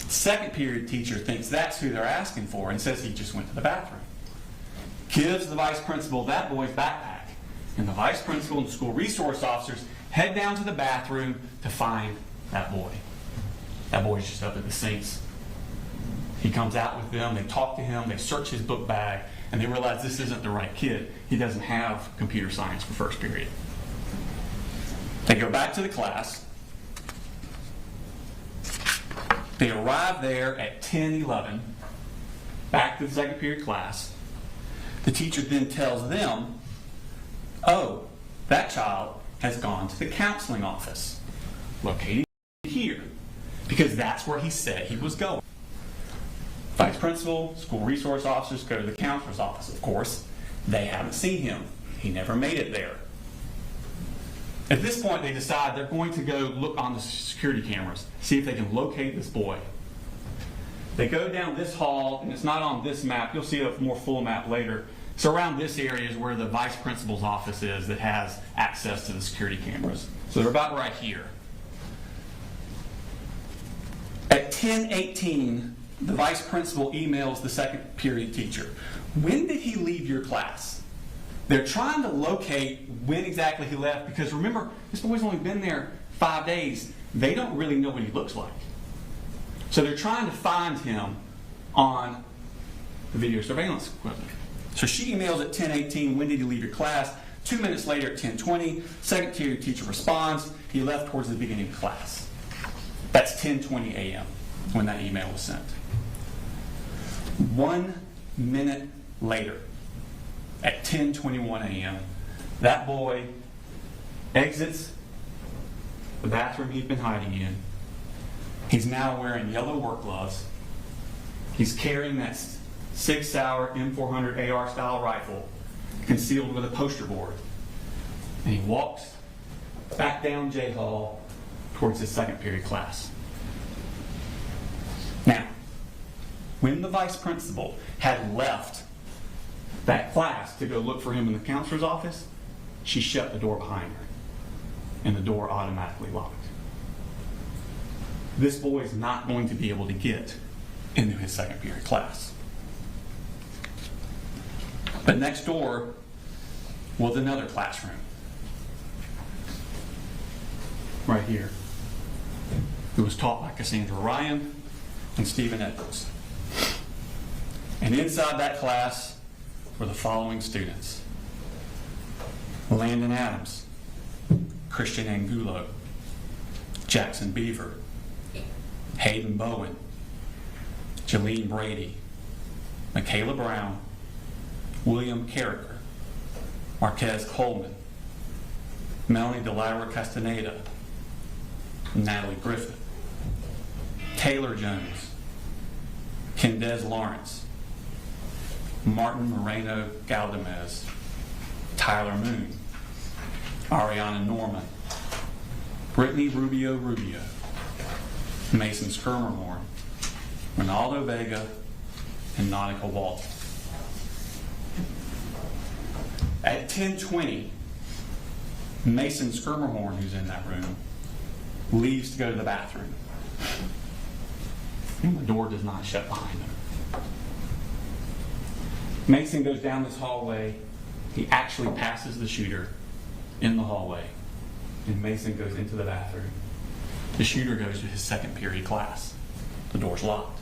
[SPEAKER 11] Second period teacher thinks that's who they're asking for and says he just went to the bathroom. Gives the vice principal that boy's backpack. And the vice principal and the school resource officers head down to the bathroom to find that boy. That boy's just up at the sinks. He comes out with them, they talk to him, they search his book bag, and they realize this isn't the right kid. He doesn't have computer science for first period. They go back to the class. They arrive there at 10:11, back to the second period class. The teacher then tells them, oh, that child has gone to the counseling office, located here, because that's where he said he was going. Vice principal, school resource officers go to the counselor's office. Of course, they haven't seen him. He never made it there. At this point, they decide they're going to go look on the security cameras, see if they can locate this boy. They go down this hall, and it's not on this map. You'll see a more full map later. So around this area is where the vice principal's office is that has access to the security cameras. So they're about right here. At 10:18, the vice principal emails the second period teacher. When did he leave your class? They're trying to locate when exactly he left because remember, this boy's only been there 5 days. They don't really know what he looks like. So they're trying to find him on the video surveillance equipment. So she emails at 10:18, when did you leave your class? 2 minutes later at 10:20, second period teacher responds. He left towards the beginning of class. That's 10:20 a.m. when that email was sent. 1 minute later, at 10:21 a.m., that boy exits the bathroom he'd been hiding in. He's now wearing yellow work gloves. He's carrying that Sig Sauer M400 AR style rifle concealed with a poster board. And he walks back down J Hall towards his second period class. Now, when the vice principal had left that class to go look for him in the counselor's office, she shut the door behind her, and the door automatically locked. This boy is not going to be able to get into his second period class. But next door was another classroom. Right here. It was taught by Cassandra Ryan and Stephen Edwards. And inside that class were the following students: Landon Adams, Christian Angulo, Jackson Beaver, Hayden Bowen, Jalene Brady, Michaela Brown, William Carricker, Marquez Coleman, Melanie Delira Castaneda, Natalie Griffith, Taylor Jones, Kendez Lawrence, Martin Moreno Galdamez, Tyler Moon, Ariana Norman, Brittany Rubio, Mason Skirmerhorn, Ronaldo Vega, and Nautica Walton. At 10:20, Mason Skirmerhorn, who's in that room, leaves to go to the bathroom. And the door does not shut behind him. Mason goes down this hallway. He actually passes the shooter in the hallway, and Mason goes into the bathroom. The shooter goes to his second period class. The door's locked.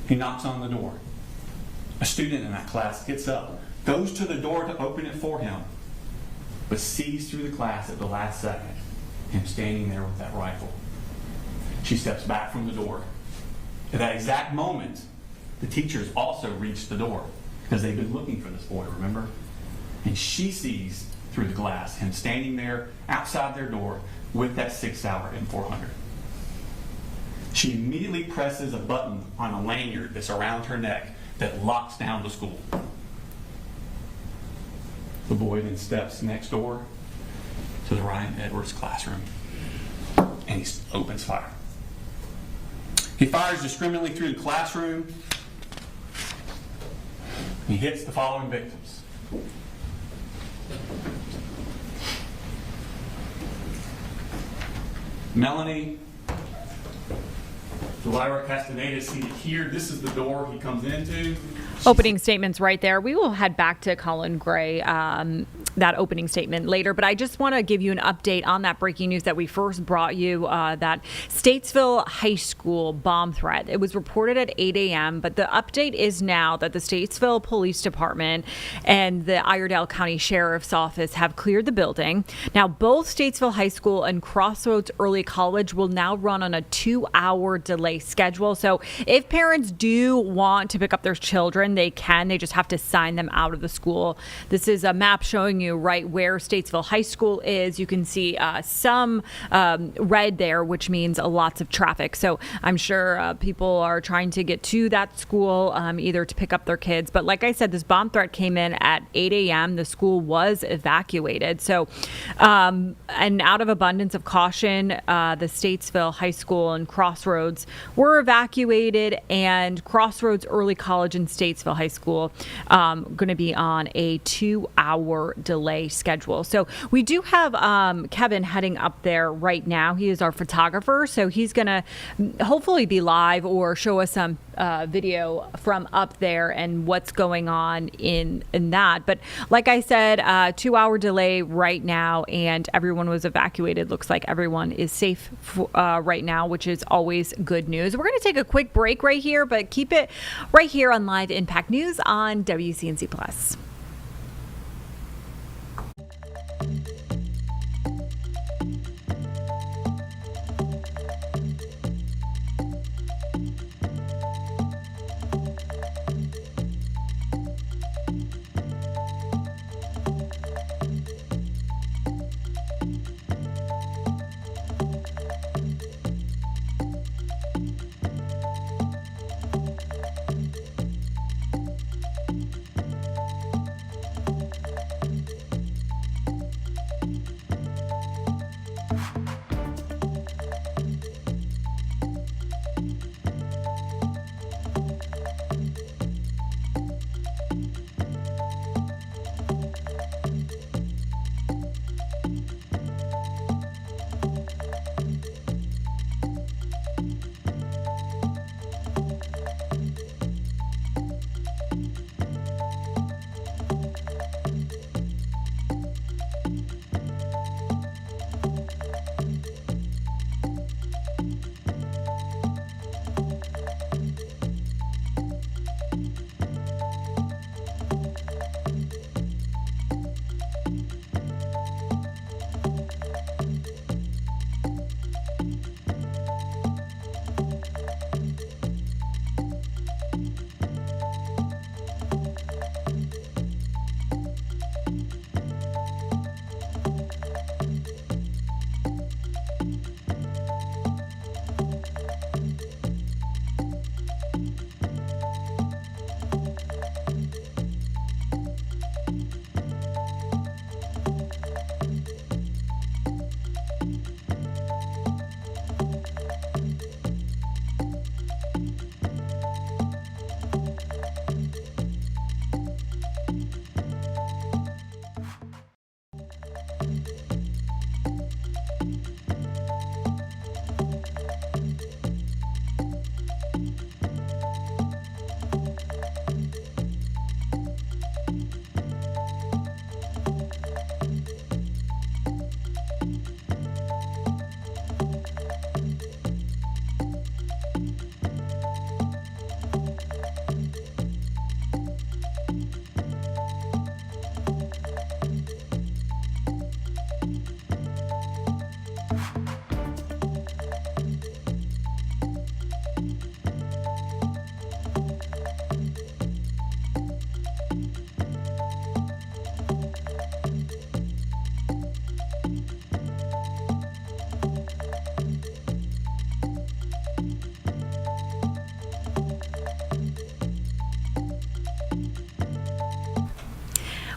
[SPEAKER 11] He knocks on the door. A student in that class gets up, goes to the door to open it for him, but sees through the class at the last second him standing there with that rifle. She steps back from the door. At that exact moment, the teachers also reach the door because they've been looking for this boy, remember? And she sees through the glass him standing there outside their door with that Sig Sauer M400. She immediately presses a button on a lanyard that's around her neck that locks down the school. The boy then steps next door to the Ryan Edwards classroom, and he opens fire. He fires discriminately through the classroom. He hits the following victims: Melanie Delira Castaneda, seated here. This is the door he comes into.
[SPEAKER 1] Opening statements right there. We will head back to Colin Gray, that opening statement later, but I just want to give you an update on that breaking news that we first brought you, that Statesville High School bomb threat. It was reported at 8 a.m., but the update is now that the Statesville Police Department and the Iredell County Sheriff's Office have cleared the building. Now, both Statesville High School and Crossroads Early College will now run on a 2-hour delay schedule. So if parents do want to pick up their children, they can. They just have to sign them out of the school. This is a map showing you right where Statesville High School is. You can see some red there, which means lots of traffic. So I'm sure people are trying to get to that school either to pick up their kids. But like I said, this bomb threat came in at 8 a.m. The school was evacuated. So, and out of abundance of caution, the Statesville High School and Crossroads were evacuated, and Crossroads Early College and Statesville High School going to be on a 2-hour delay schedule. So we do have Kevin heading up there right now. He is our photographer, so he's going to hopefully be live or show us some video from up there and what's going on in that. But like I said, 2-hour delay right now, and everyone was evacuated. Looks like everyone is safe right now, which is always good news. We're going to take a quick break right here, but keep it right here on Live Impact News on WCNC Plus.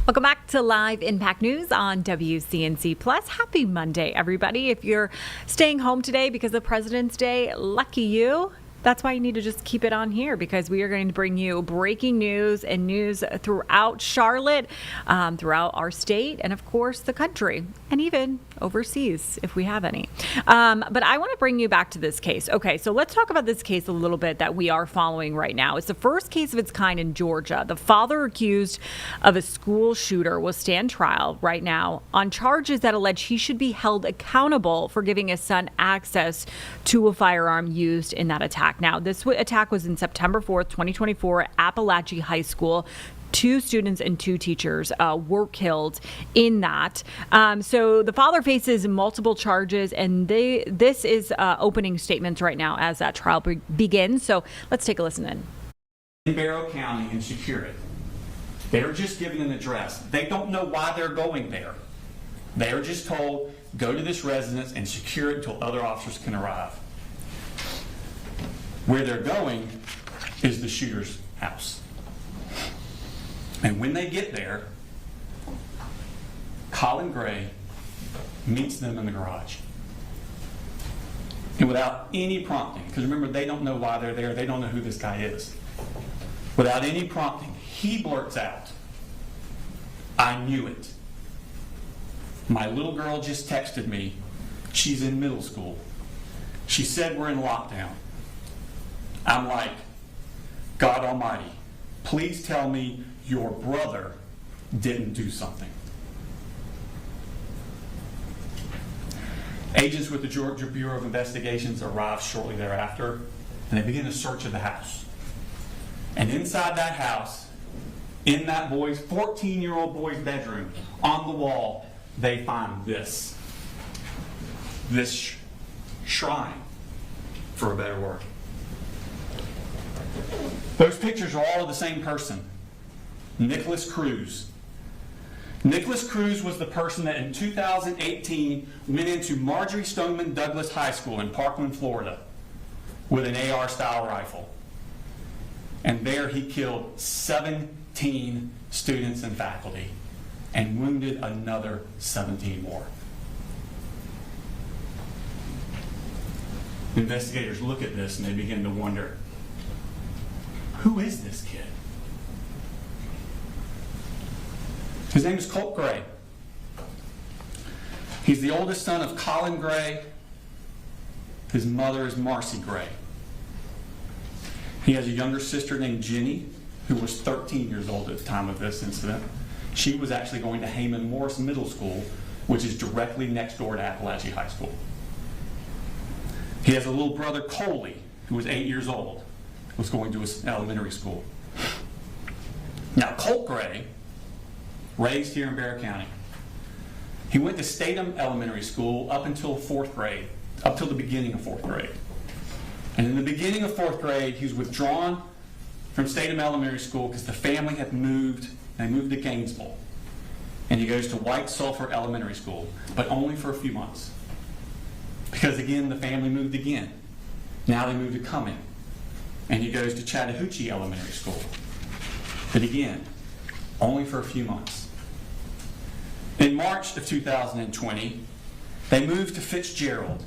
[SPEAKER 1] Welcome back to Live Impact News on WCNC Plus. Happy Monday, everybody. If you're staying home today because of President's Day, lucky you. That's why you need to just keep it on here, because we are going to bring you breaking news and news throughout Charlotte, throughout our state, and of course the country, and even overseas if we have any. But I want to bring you back to this case. Okay, so let's talk about this case a little bit that we are following right now. It's the first case of its kind in Georgia. The father accused of a school shooter will stand trial right now on charges that allege he should be held accountable for giving his son access to a firearm used in that attack. Now, this attack was in September 4th, 2024 at Appalachian High School. 2 students and 2 teachers were killed in that. So the father faces multiple charges, and this is opening statements right now as that trial begins. So let's take a listen in.
[SPEAKER 11] In Barrow County and secure it. They're just given an address. They don't know why they're going there. They are just told, go to this residence and secure it until other officers can arrive. Where they're going is the shooter's house. And when they get there, Colin Gray meets them in the garage. And without any prompting, because remember, they don't know why they're there, they don't know who this guy is. Without any prompting, he blurts out, "I knew it. My little girl just texted me. She's in middle school. She said we're in lockdown." I'm like, God Almighty, please tell me your brother didn't do something. Agents with the Georgia Bureau of Investigations arrive shortly thereafter, and they begin a search of the house. And inside that house, in that 14-year-old boy's bedroom, on the wall, they find this shrine, for a better word. Those pictures are all of the same person, Nicholas Cruz. Nicholas Cruz was the person that in 2018 went into Marjorie Stoneman Douglas High School in Parkland, Florida, with an AR-style rifle. And there he killed 17 students and faculty and wounded another 17 more. Investigators look at this and they begin to wonder, who is this kid? His name is Colt Gray. He's the oldest son of Colin Gray. His mother is Marcy Gray. He has a younger sister named Jenny, who was 13 years old at the time of this incident. She was actually going to Heyman Morris Middle School, which is directly next door to Appalachian High School. He has a little brother, Coley, who was 8 years old, was going to his elementary school. Now, Colt Gray, raised here in Barrow County, he went to Statham Elementary School up until 4th grade, up till the beginning of 4th grade. And in the beginning of 4th grade, he was withdrawn from Statham Elementary School because the family had moved, and they moved to Gainesville. And he goes to White Sulphur Elementary School, but only for a few months. Because again, the family moved again. Now they moved to Cumming. And he goes to Chattahoochee Elementary School. But again, only for a few months. In March of 2020, they moved to Fitzgerald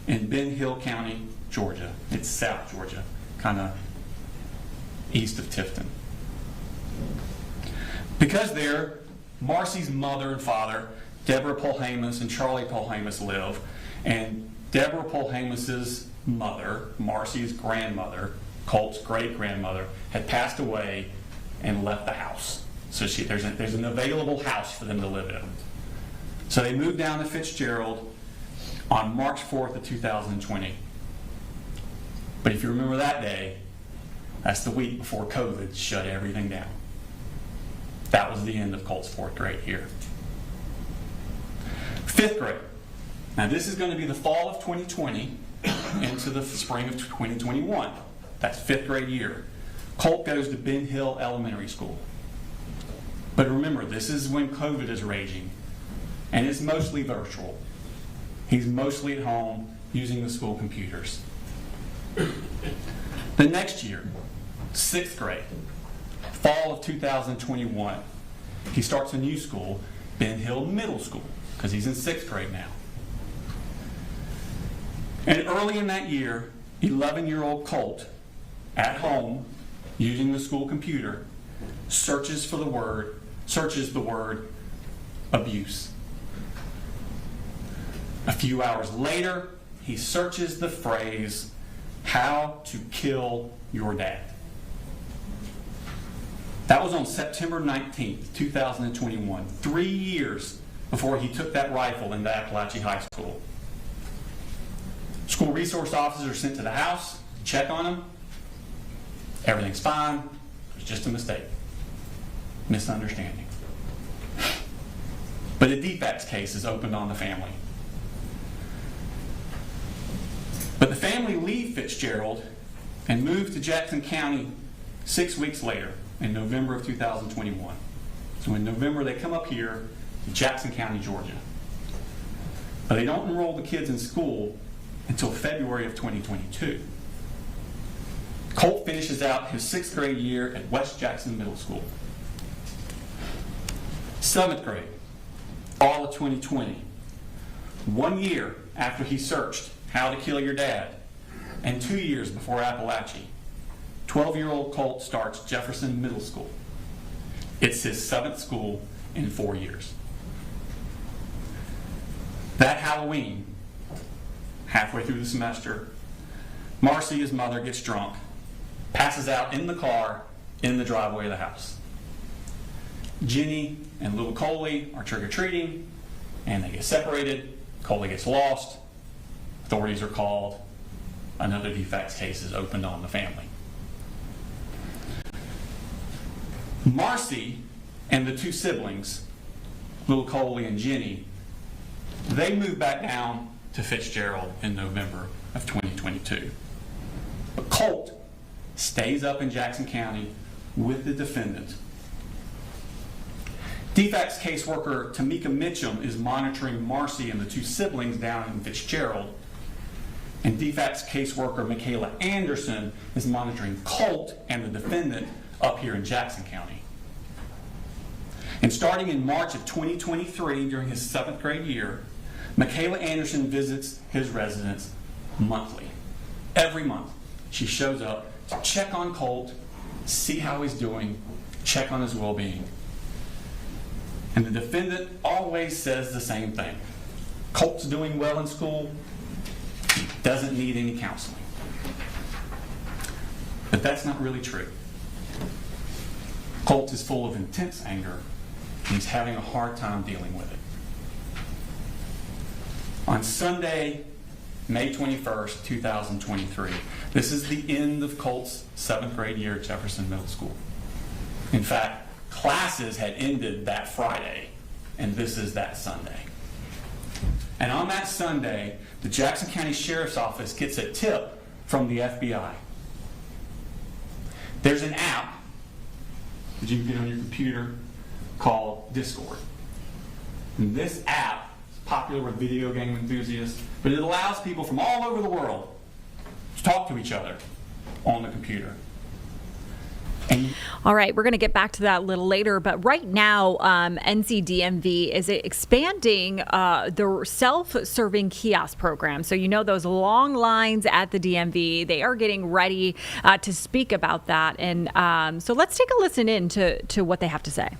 [SPEAKER 11] in Ben Hill County, Georgia. It's South Georgia, kind of east of Tifton. Because there, Marcy's mother and father, Deborah Polhamus and Charlie Polhamus, live. And Deborah Polhamus's mother, Marcy's grandmother, Colt's great-grandmother, had passed away and left the house. So there's an available house for them to live in. So they moved down to Fitzgerald on March 4th of 2020. But if you remember that day, that's the week before COVID shut everything down. That was the end of Colt's 4th grade here. 5th grade. Now this is going to be the fall of 2020 into the spring of 2021. That's 5th grade year. Colt goes to Ben Hill Elementary School. But remember, this is when COVID is raging, and it's mostly virtual. He's mostly at home using the school computers. The next year, 6th grade, fall of 2021, he starts a new school, Ben Hill Middle School, because he's in 6th grade now. And early in that year, 11-year-old Colt, at home, using the school computer, searches the word abuse. A few hours later, he searches the phrase, "how to kill your dad." That was on September 19th, 2021, 3 years before he took that rifle into Appalachia High School. School resource officers are sent to the house, check on him. Everything's fine. It was just a mistake. Misunderstanding. But a defects case is opened on the family. But the family leave Fitzgerald and move to Jackson County 6 weeks later, in November of 2021. So in November, they come up here to Jackson County, Georgia. But they don't enroll the kids in school until February of 2022. Colt finishes out his 6th grade year at West Jackson Middle School. 7th grade, all of 2020. 1 year after he searched How to Kill Your Dad, and 2 years before Appalachia, 12-year-old Colt starts Jefferson Middle School. It's his 7th school in 4 years. That Halloween, halfway through the semester, Marcy, his mother, gets drunk, passes out in the car in the driveway of the house. Jenny and little Coley are trick-or-treating, and they get separated. Coley gets lost. Authorities are called. Another defects case is opened on the family. Marcy and the 2 siblings, little Coley and Jenny, they moved back down to Fitzgerald in November of 2022. But Colt stays up in Jackson County with the defendant. Defects caseworker Tamika Mitchum is monitoring Marcy and the 2 siblings down in Fitzgerald, and defects caseworker Michaela Anderson is monitoring Colt and the defendant up here in Jackson County. And starting in March of 2023, during his 7th grade year, Michaela Anderson visits his residence monthly. Every month, she shows up to check on Colt, see how he's doing, check on his well-being. And the defendant always says the same thing. Colt's doing well in school. He doesn't need any counseling. But that's not really true. Colt is full of intense anger, and he's having a hard time dealing with it. On Sunday, May 21st, 2023, this is the end of Colt's 7th grade year at Jefferson Middle School. In fact, classes had ended that Friday, and this is that Sunday. And on that Sunday, the Jackson County Sheriff's Office gets a tip from the FBI. There's an app that you can get on your computer called Discord. And this app is popular with video game enthusiasts, but it allows people from all over the world to talk to each other on the computer.
[SPEAKER 1] All right, we're going to get back to that a little later, but right now, NCDMV is expanding the self-serving kiosk program. So you know those long lines at the DMV, they are getting ready to speak about that. And so let's take a listen in to what they have to say.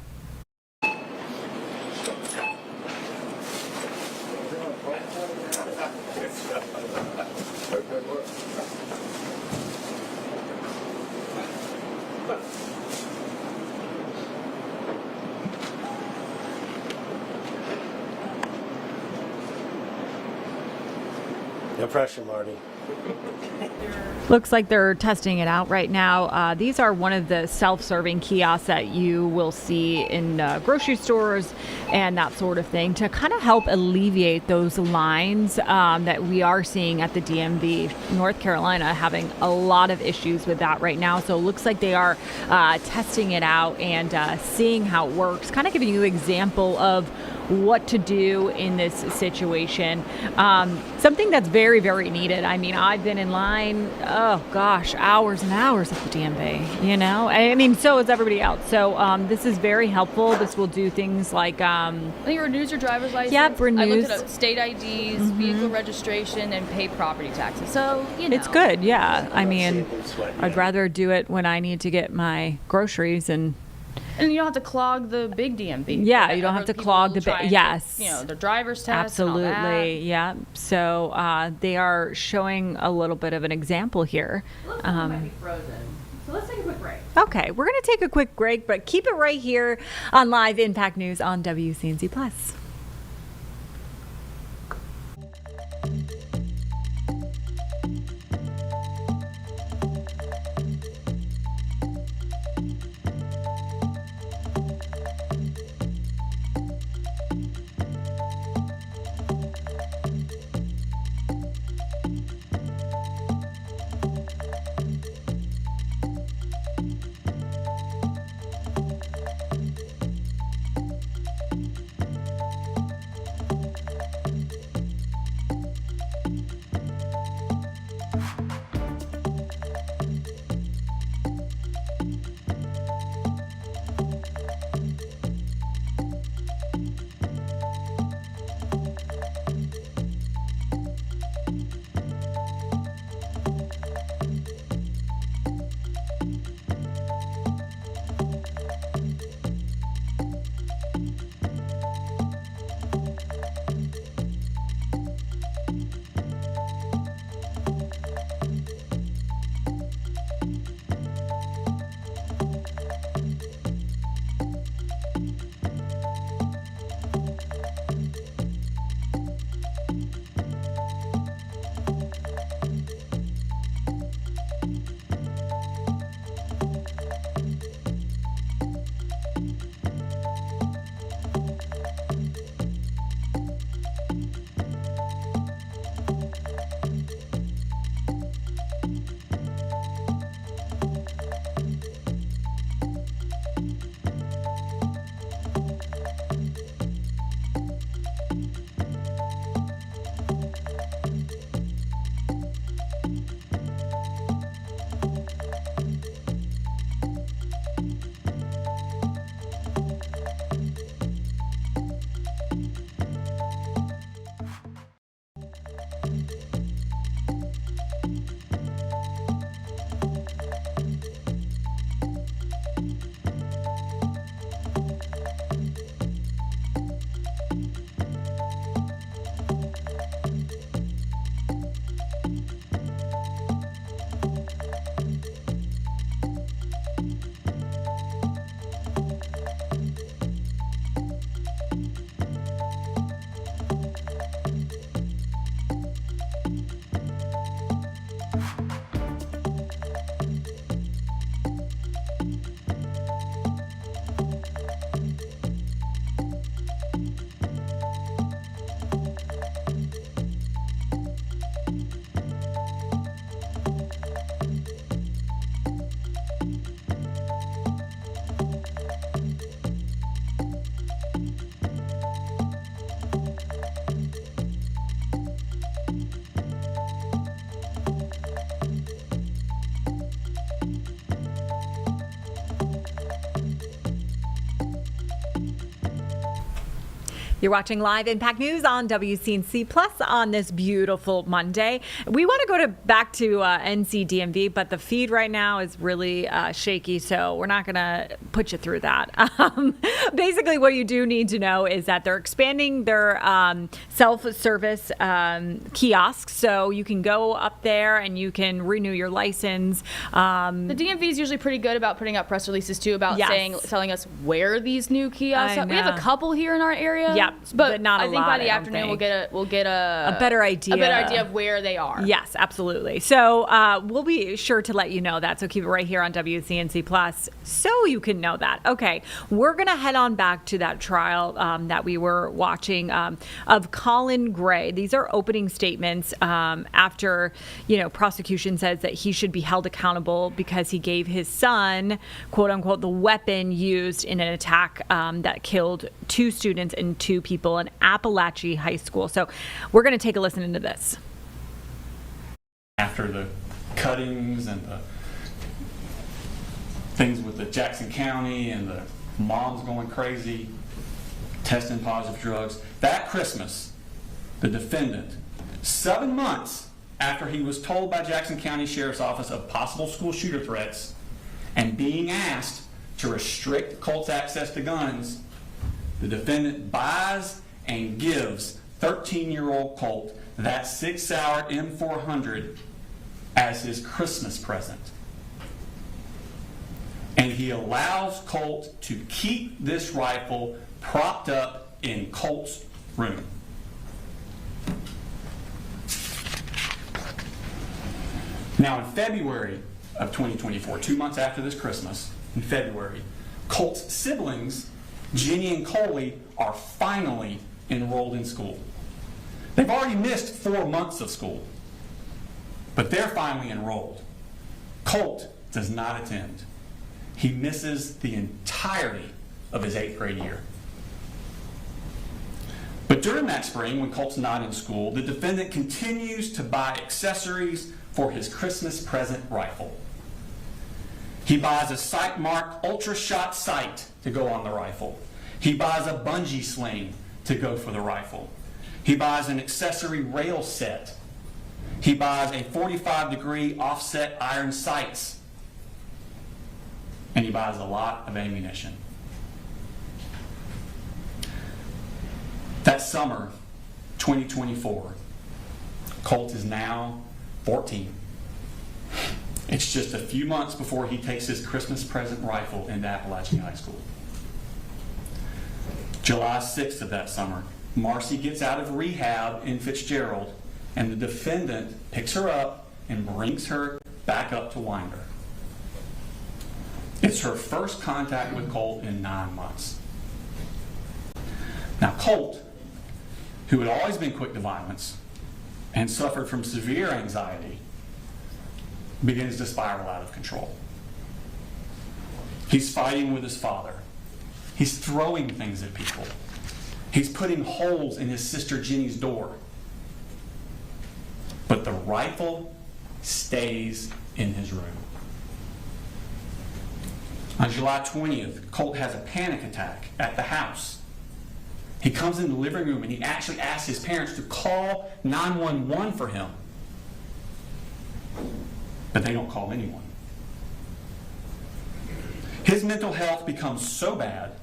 [SPEAKER 12] No pressure, Marty.
[SPEAKER 1] Looks like they're testing it out right now. These are one of the self-serving kiosks that you will see in grocery stores and that sort of thing to kind of help alleviate those lines that we are seeing at the DMV. North Carolina having a lot of issues with that right now. So it looks like they are testing it out and seeing how it works, kind of giving you an example of what to do in this situation. Something that's very, very needed. I mean, I've been in line, hours and hours at the DMV, you know? I mean, so is everybody else. So this is very helpful. This will do things like...
[SPEAKER 9] I think it renews your driver's license.
[SPEAKER 1] Yep, renews.
[SPEAKER 9] I looked at state IDs, vehicle registration, and pay property taxes. So, you know.
[SPEAKER 1] It's good, yeah. I mean, I'd rather do it when I need to get my groceries and
[SPEAKER 9] you don't have to clog the big DMV.
[SPEAKER 1] Yeah, you don't have to clog the big. Yes.
[SPEAKER 9] The driver's test.
[SPEAKER 1] Absolutely,
[SPEAKER 9] and all that.
[SPEAKER 1] yeah. So they are showing a little bit of an example here.
[SPEAKER 9] Looks like it might be frozen. So let's take a quick break.
[SPEAKER 1] Okay, we're going to take a quick break, but keep it right here on Live Impact News on WCNC Plus. You're watching Live Impact News on WCNC Plus on this beautiful Monday. We want to go back to NCDMV, but the feed right now is really shaky, so we're not going to put you through that. Basically, what you do need to know is that they're expanding their self-service kiosks, so you can go up there and you can renew your license.
[SPEAKER 9] The DMV is usually pretty good about putting up press releases too about telling us where these new kiosks are. We have a couple here in our area.
[SPEAKER 1] Yeah, but not a lot.
[SPEAKER 9] I think by the afternoon we'll get a
[SPEAKER 1] better idea.
[SPEAKER 9] A better idea of where they are.
[SPEAKER 1] Yes, absolutely. So we'll be sure to let you know that. So keep it right here on WCNC Plus so you can know that. Okay, we're gonna head on back to that trial that we were watching of Colin Gray. These are opening statements after prosecution says that he should be held accountable because he gave his son, quote unquote, the weapon used in an attack that killed 2 students and 2 people in Appalachia High School. So we're going to take a listen into this.
[SPEAKER 11] After the cuttings and the things with the Jackson County and the moms going crazy, testing positive drugs, that Christmas, the defendant, 7 months after he was told by Jackson County Sheriff's Office of possible school shooter threats and being asked to restrict Colt's access to guns, the defendant buys and gives 13-year-old Colt that 6-hour M400 as his Christmas present. And he allows Colt to keep this rifle propped up in Colt's room. Now, in February of 2024, 2 months after this Christmas, in February, Colt's siblings, Jenny and Coley, are finally enrolled in school. They've already missed 4 months of school, but they're finally enrolled. Colt does not attend. He misses the entirety of his 8th grade year. But during that spring, when Colt's not in school, the defendant continues to buy accessories for his Christmas present rifle. He buys a Sightmark Ultra Shot sight to go on the rifle. He buys a bungee sling to go for the rifle. He buys an accessory rail set. He buys a 45-degree offset iron sights. And he buys a lot of ammunition. That summer, 2024, Colt is now 14. It's just a few months before he takes his Christmas present rifle into Appalachia High School. July 6th of that summer, Marcy gets out of rehab in Fitzgerald, and the defendant picks her up and brings her back up to Winder. It's her first contact with Colt in 9 months. Now, Colt, who had always been quick to violence and suffered from severe anxiety, begins to spiral out of control. He's fighting with his father. He's throwing things at people. He's putting holes in his sister Jenny's door. But the rifle stays in his room. On July 20th, Colt has a panic attack at the house. He comes in the living room and he actually asks his parents to call 911 for him. But they don't call anyone. His mental health becomes so bad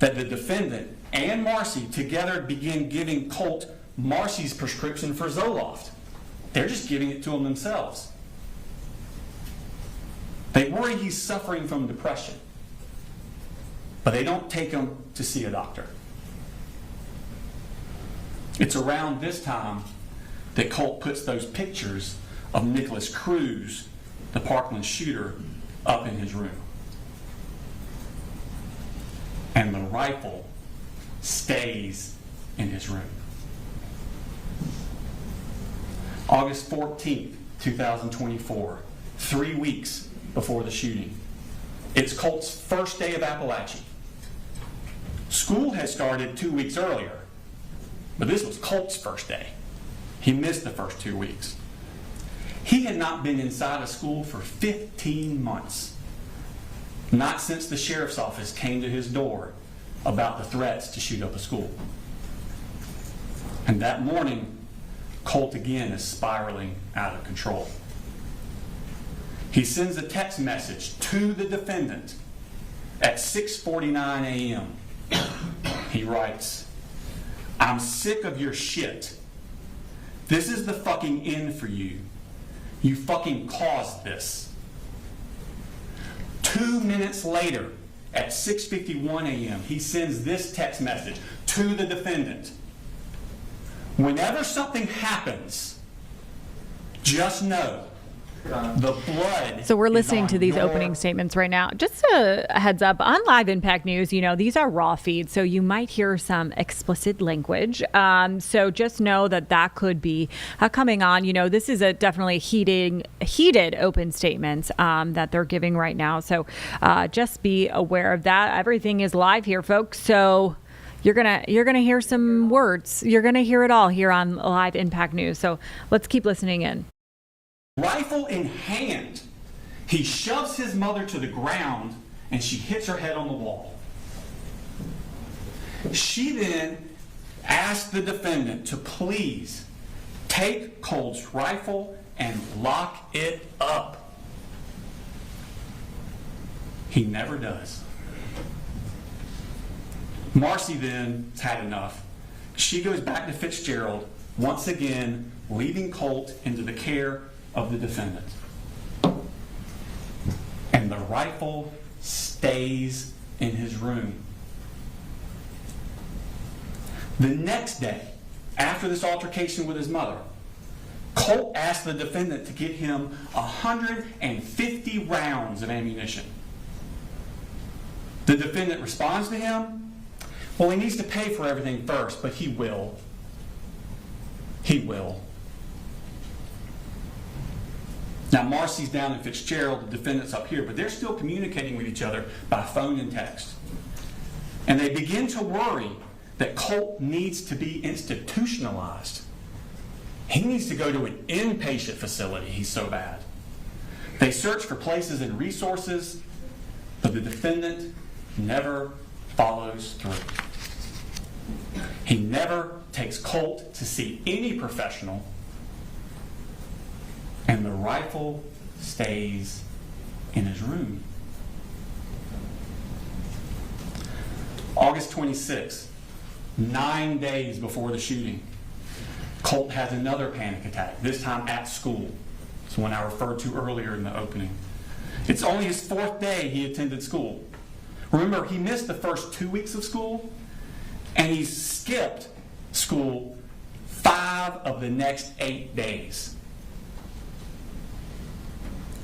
[SPEAKER 11] that the defendant and Marcy together begin giving Colt Marcy's prescription for Zoloft. They're just giving it to him themselves. They worry he's suffering from depression, but they don't take him to see a doctor. It's around this time that Colt puts those pictures of Nicholas Cruz, the Parkland shooter, up in his room. And the rifle stays in his room. August 14th, 2024, 3 weeks before the shooting. It's Colt's first day of Appalachia. School had started 2 weeks earlier, but this was Colt's first day. He missed the first 2 weeks. He had not been inside of school for 15 months. Not since the sheriff's office came to his door about the threats to shoot up a school. And that morning, Colt again is spiraling out of control. He sends a text message to the defendant at 6:49 a.m. He writes, "I'm sick of your shit. This is the fucking end for you. You fucking caused this." 2 minutes later, at 6:51 a.m., he sends this text message to the defendant. "Whenever something happens, just know the blood."
[SPEAKER 1] So we're listening
[SPEAKER 11] is
[SPEAKER 1] to
[SPEAKER 11] on
[SPEAKER 1] these
[SPEAKER 11] your
[SPEAKER 1] opening statements right now. Just a heads up, on Live Impact News, these are raw feeds, so you might hear some explicit language. So just know that could be coming on. This is a definitely heated open statements that they're giving right now. So just be aware of that. Everything is live here, folks. So You're gonna hear some words. You're gonna hear it all here on Live Impact News. So let's keep listening in.
[SPEAKER 11] Rifle in hand, he shoves his mother to the ground and she hits her head on the wall. She then asked the defendant to please take Colt's rifle and lock it up. He never does. Marcy then has had enough. She goes back to Fitzgerald, once again leaving Colt into the care of the defendant. And the rifle stays in his room. The next day, after this altercation with his mother, Colt asked the defendant to get him 150 rounds of ammunition. The defendant responds to him, well, he needs to pay for everything first, but he will. He will. Now, Marcy's down in Fitzgerald, the defendant's up here, but they're still communicating with each other by phone and text. And they begin to worry that Colt needs to be institutionalized. He needs to go to an inpatient facility. He's so bad. They search for places and resources, but the defendant never follows through. He never takes Colt to see any professional, and the rifle stays in his room. August 26th, 9 days before the shooting, Colt has another panic attack, this time at school. It's the one I referred to earlier in the opening. It's only his 4th day he attended school. Remember, he missed the first 2 weeks of school, and he skipped school 5 of the next 8 days.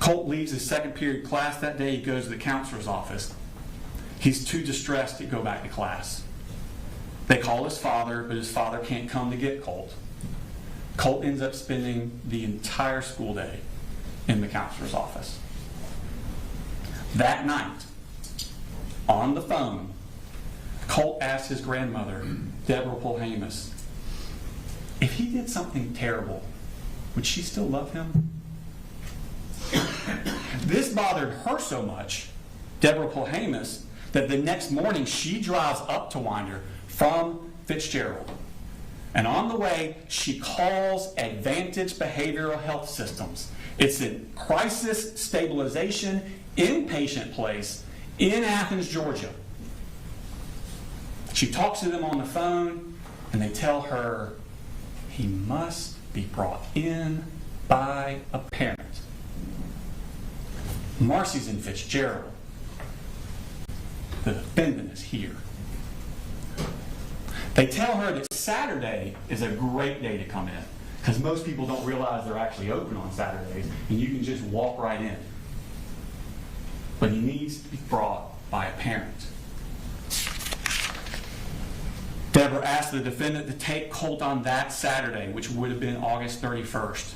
[SPEAKER 11] Colt leaves his second period class that day. He goes to the counselor's office. He's too distressed to go back to class. They call his father, but his father can't come to get Colt. Colt ends up spending the entire school day in the counselor's office. That night, on the phone, Colt asked his grandmother, Deborah Polhamus, if he did something terrible, would she still love him? This bothered her so much, Deborah Polhamus, that the next morning she drives up to Winder from Fitzgerald. And on the way, she calls Advantage Behavioral Health Systems. It's a crisis stabilization inpatient place in Athens, Georgia. She talks to them on the phone, and they tell her he must be brought in by a parent. Marcy's in Fitzgerald. The defendant is here. They tell her that Saturday is a great day to come in, because most people don't realize they're actually open on Saturdays, and you can just walk right in. But he needs to be brought by a parent. Deborah asked the defendant to take Colt on that Saturday, which would have been August 31st.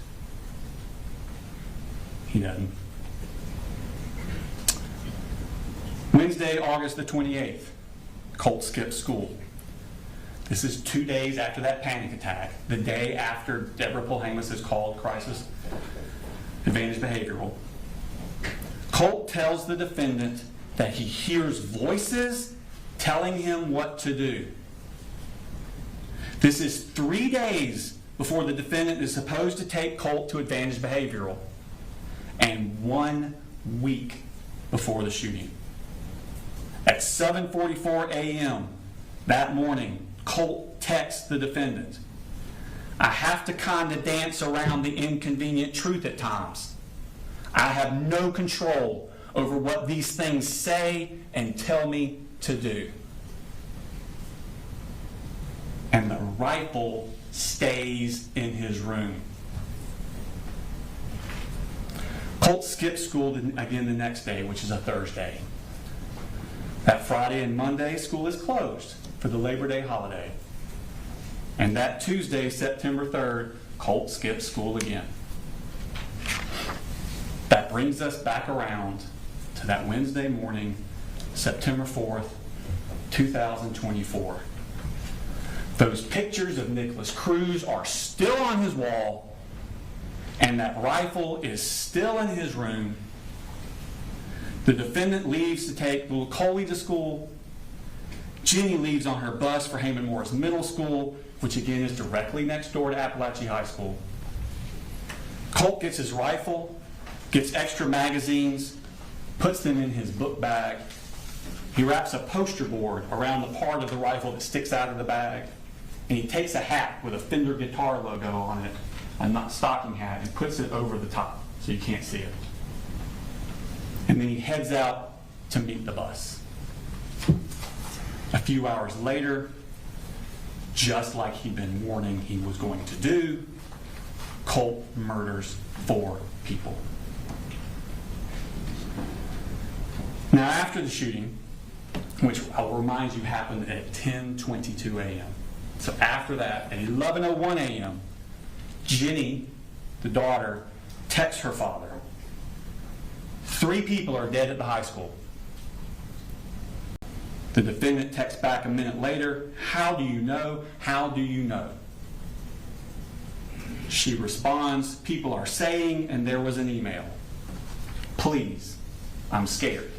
[SPEAKER 11] He doesn't. Wednesday, August the 28th, Colt skips school. This is 2 days after that panic attack, the day after Deborah Polhamus is called Crisis Advantage Behavioral. Colt tells the defendant that he hears voices telling him what to do. This is 3 days before the defendant is supposed to take Colt to Advantage Behavioral, and 1 week before the shooting. At 7:44 a.m. that morning, Colt texts the defendant, I have to kind of dance around the inconvenient truth at times. I have no control over what these things say and tell me to do. And the rifle stays in his room. Colt skips school again the next day, which is a Thursday. That Friday and Monday, school is closed for the Labor Day holiday. And that Tuesday, September 3rd, Colt skips school again. That brings us back around to that Wednesday morning, September 4th, 2024. Those pictures of Nicholas Cruz are still on his wall, and that rifle is still in his room. The defendant leaves to take little Coley to school. Jenny leaves on her bus for Heyman Morris Middle School, which again is directly next door to Appalachian High School. Colt gets his rifle, gets extra magazines, puts them in his book bag. He wraps a poster board around the part of the rifle that sticks out of the bag, and he takes a hat with a Fender guitar logo on it, a not stocking hat, and puts it over the top so you can't see it. And then he heads out to meet the bus. A few hours later, just like he'd been warning he was going to do, Colt murders 4 people. Now, after the shooting, which I'll remind you happened at 10:22 a.m. So after that, at 11:01 a.m., Jenny, the daughter, texts her father. 3 people are dead at the high school. The defendant texts back a minute later, "How do you know? How do you know?" She responds, "People are saying, and there was an email. Please, I'm scared."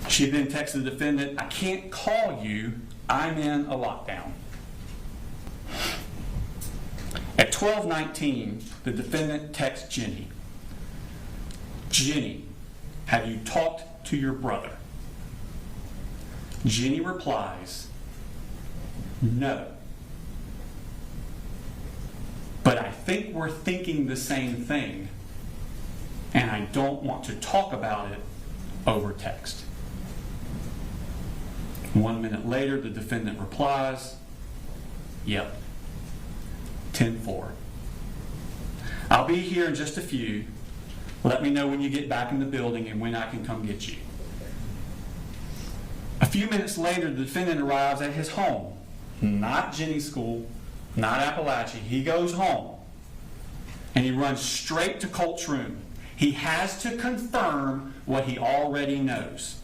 [SPEAKER 11] She then texts the defendant, "I can't call you. I'm in a lockdown." At 12:19, the defendant texts Jenny, "Jenny, have you talked to your brother?" Jenny replies, "No. But I think we're thinking the same thing, and I don't want to talk about it over text." 1 minute later, the defendant replies, "Yep, 10-4. I'll be here in just a few. Let me know when you get back in the building and when I can come get you." A few minutes later, the defendant arrives at his home. Not Jenny's school, not Appalachia. He goes home, and he runs straight to Colt's room. He has to confirm what he already knows.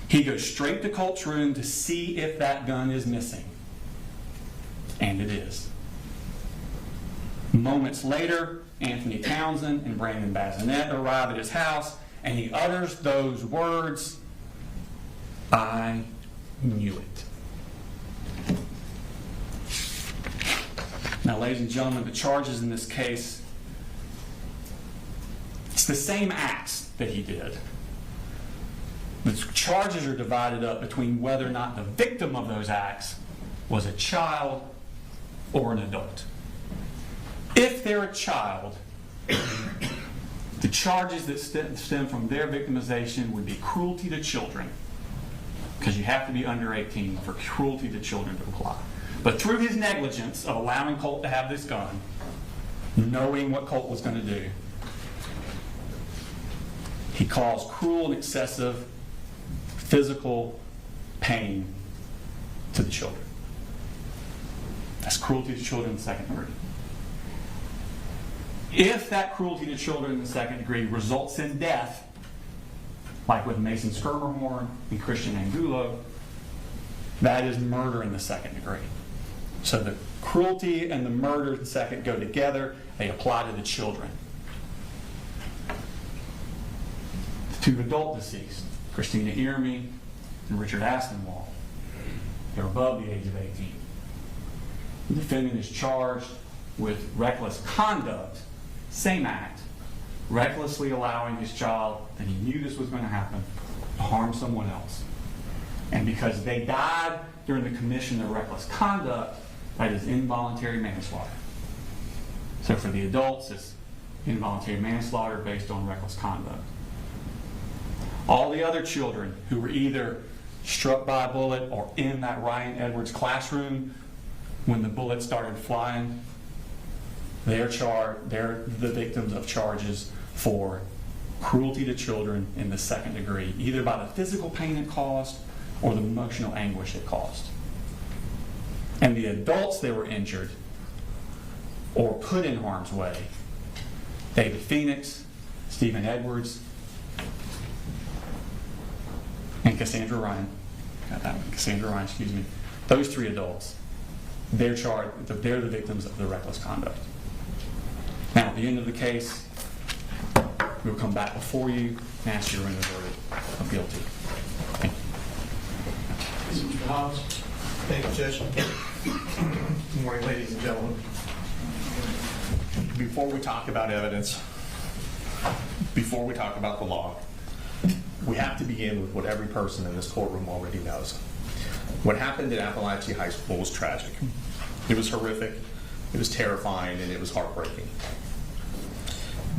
[SPEAKER 11] He goes straight to Colt's room to see if that gun is missing. And it is. Moments later, Anthony Townsend and Brandon Bazinet arrive at his house, and he utters those words, "I knew it." Now, ladies and gentlemen, the charges in this case, it's the same acts that he did. The charges are divided up between whether or not the victim of those acts was a child or an adult. If they're a child, the charges that stem from their victimization would be cruelty to children, because you have to be under 18 for cruelty to children to apply. But through his negligence of allowing Colt to have this gun, knowing what Colt was going to do, he caused cruel and excessive physical pain to the children. That's cruelty to children in the second degree. If that cruelty to children in the second degree results in death, like with Mason Skirmerhorn and Christian Angulo, that is murder in the second degree. So the cruelty and the murder in the second go together. They apply to the children. The 2 adult deceased, Christina Irmy and Richard Aspinwall, they're above the age of 18. The defendant is charged with reckless conduct, same act, recklessly allowing his child, that he knew this was going to happen, to harm someone else. And because they died during the commission of reckless conduct, that is involuntary manslaughter. So for the adults, it's involuntary manslaughter based on reckless conduct. All the other children who were either struck by a bullet or in that Ryan Edwards classroom when the bullet started flying, they're the victims of charges for cruelty to children in the second degree, either by the physical pain it caused or the emotional anguish it caused. And the adults that were injured or put in harm's way, David Phoenix, Stephen Edwards, and Cassandra Ryan, got that one, Cassandra Ryan, excuse me. Those 3 adults, they're the victims of the reckless conduct. Now, at the end of the case, we'll come back before you and ask you to render a verdict of guilty. Thank you.
[SPEAKER 10] Mr. Hobbs.
[SPEAKER 13] Thank you, Judge. Good morning, ladies and gentlemen. Before we talk about evidence, before we talk about the law, we have to begin with what every person in this courtroom already knows. What happened at Appalachia High School was tragic. It was horrific, it was terrifying, and it was heartbreaking.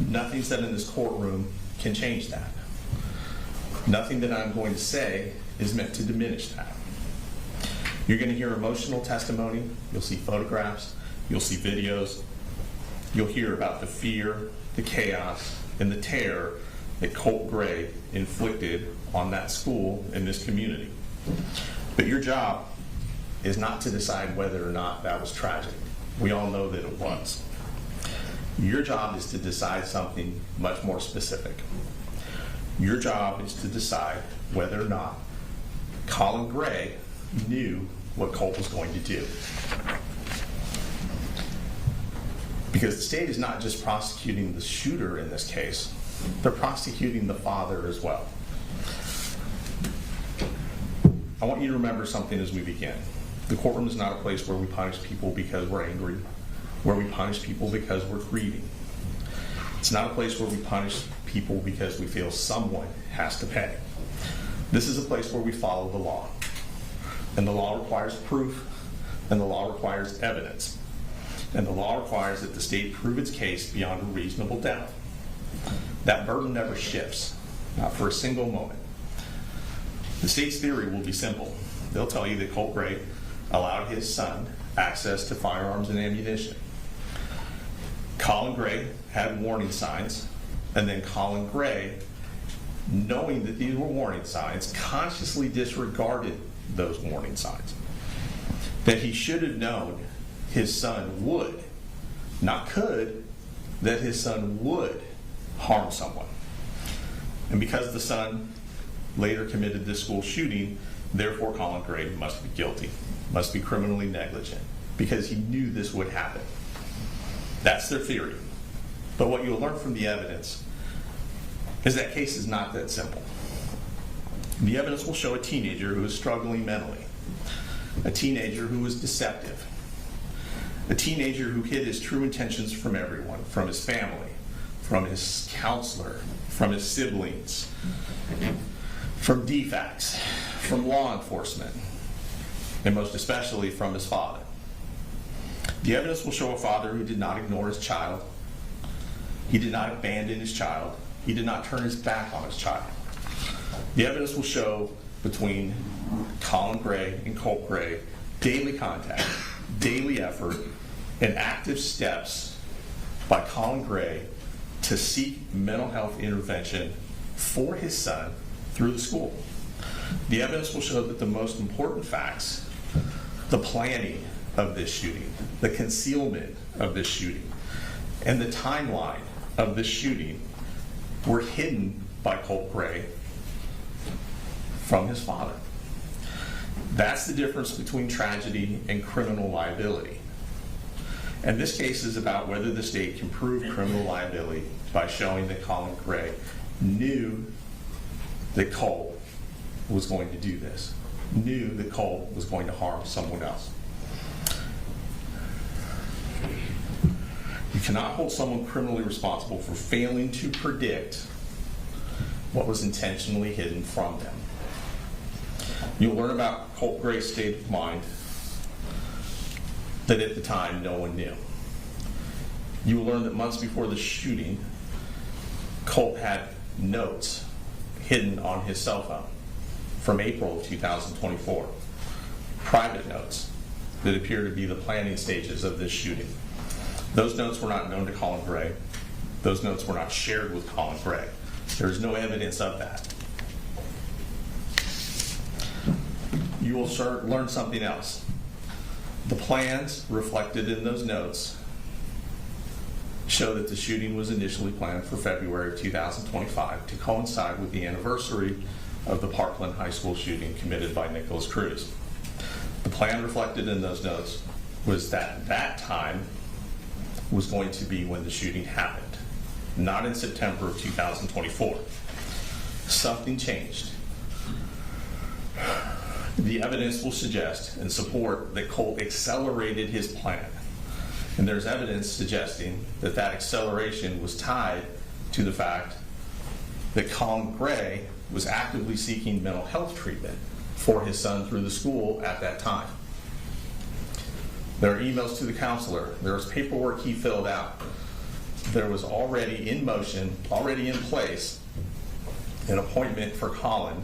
[SPEAKER 13] Nothing said in this courtroom can change that. Nothing that I'm going to say is meant to diminish that. You're going to hear emotional testimony, you'll see photographs, you'll see videos, you'll hear about the fear, the chaos, and the terror that Colt Gray inflicted on that school and this community. But your job is not to decide whether or not that was tragic. We all know that it was. Your job is to decide something much more specific. Your job is to decide whether or not Colin Gray knew what Colt was going to do. Because the state is not just prosecuting the shooter in this case, they're prosecuting the father as well. I want you to remember something as we begin. The courtroom is not a place where we punish people because we're angry, where we punish people because we're grieving. It's not a place where we punish people because we feel someone has to pay. This is a place where we follow the law. And the law requires proof, and the law requires evidence. And the law requires that the state prove its case beyond a reasonable doubt. That burden never shifts, not for a single moment. The state's theory will be simple. They'll tell you that Colt Gray allowed his son access to firearms and ammunition. Colin Gray had warning signs, and then Colin Gray, knowing that these were warning signs, consciously disregarded those warning signs. That he should have known his son would, not could, that his son would harm someone. And because the son later committed this school shooting, therefore Colin Gray must be guilty, must be criminally negligent, because he knew this would happen. That's their theory. But what you'll learn from the evidence is that case is not that simple. The evidence will show a teenager who is struggling mentally, a teenager who is deceptive, a teenager who hid his true intentions from everyone, from his family, from his counselor, from his siblings, from DFACS, from law enforcement, and most especially from his father. The evidence will show a father who did not ignore his child. He did not abandon his child. He did not turn his back on his child. The evidence will show between Colin Gray and Colt Gray daily contact, daily effort, and active steps by Colin Gray to seek mental health intervention for his son through the school. The evidence will show that the most important facts, the planning of this shooting, the concealment of this shooting, and the timeline of this shooting were hidden by Colt Gray from his father. That's the difference between tragedy and criminal liability. And this case is about whether the state can prove criminal liability by showing that Colin Gray knew that Colt was going to do this, knew that Colt was going to harm someone else. You cannot hold someone criminally responsible for failing to predict what was intentionally hidden from them. You'll learn about Colt Gray's state of mind that at the time no one knew. You will learn that months before the shooting, Colt had notes hidden on his cell phone from April of 2024. Private notes that appear to be the planning stages of this shooting. Those notes were not known to Colin Gray. Those notes were not shared with Colin Gray. There's no evidence of that. You will learn something else. The plans reflected in those notes show that the shooting was initially planned for February of 2025 to coincide with the anniversary of the Parkland High School shooting committed by Nicholas Cruz. The plan reflected in those notes was that that time was going to be when the shooting happened, not in September of 2024. Something changed. The evidence will suggest and support that Colt accelerated his plan. And there's evidence suggesting that that acceleration was tied to the fact that Colin Gray was actively seeking mental health treatment for his son through the school at that time. There are emails to the counselor. There was paperwork he filled out. There was already in motion, already in place, an appointment for Colt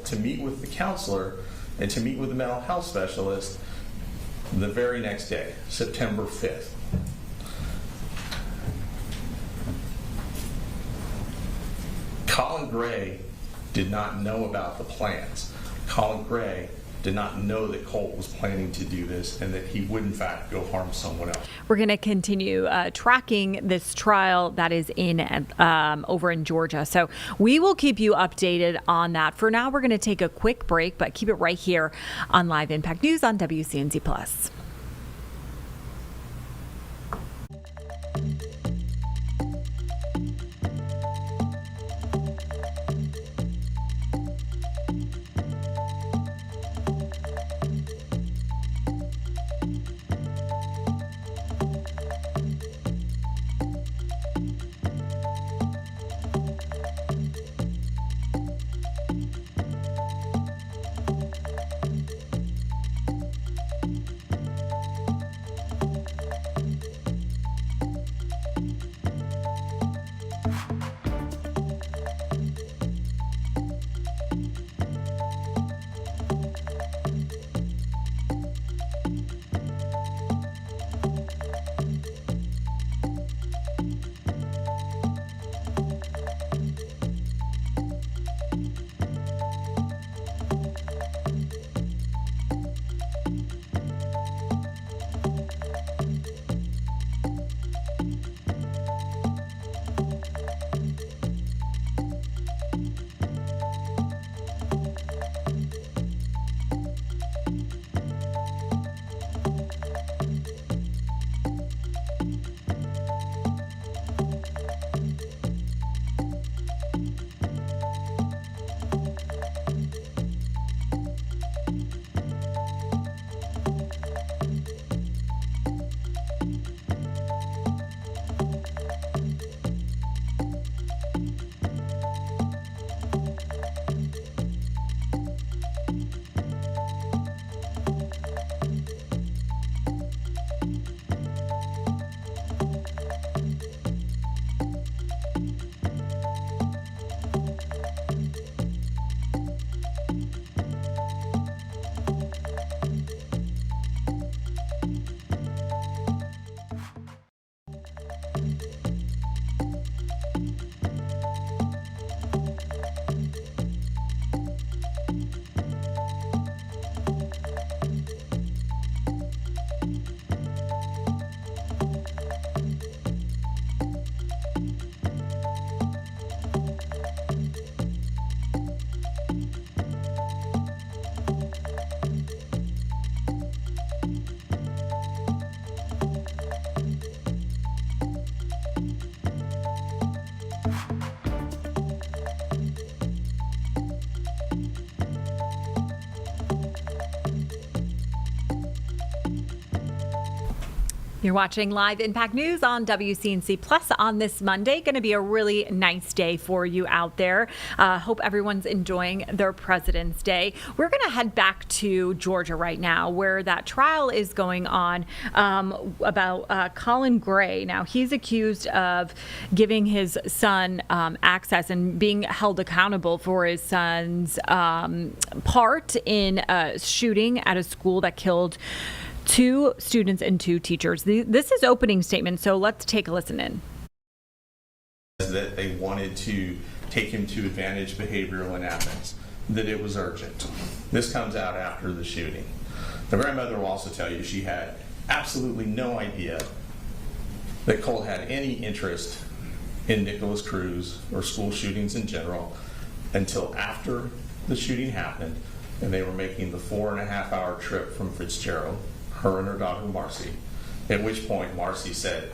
[SPEAKER 13] to meet with the counselor and to meet with the mental health specialist the very next day, September 5th. Colin Gray did not know about the plans. Colin Gray did not know that Colt was planning to do this and that he would in fact go harm someone else.
[SPEAKER 1] We're going to continue tracking this trial that is in over in Georgia. So we will keep you updated on that. For now, we're going to take a quick break, but keep it right here on Live Impact News on WCNC Plus. You're watching Live Impact News on WCNC Plus on this Monday. Going to be a really nice day for you out there. Hope everyone's enjoying their President's Day. We're going to head back to Georgia right now, where that trial is going on about Colin Gray. Now, he's accused of giving his son access and being held accountable for his son's part in a shooting at a school that killed 2 students and 2 teachers. This is opening statement, so let's take a listen in.
[SPEAKER 13] That they wanted to take him to Advantage Behavioral in Athens, that it was urgent. This comes out after the shooting. The grandmother will also tell you she had absolutely no idea that Colt had any interest in Nicholas Cruz or school shootings in general, until after the shooting happened and they were making the 4.5-hour trip from Fitzgerald, her and her daughter Marcy, at which point Marcy said,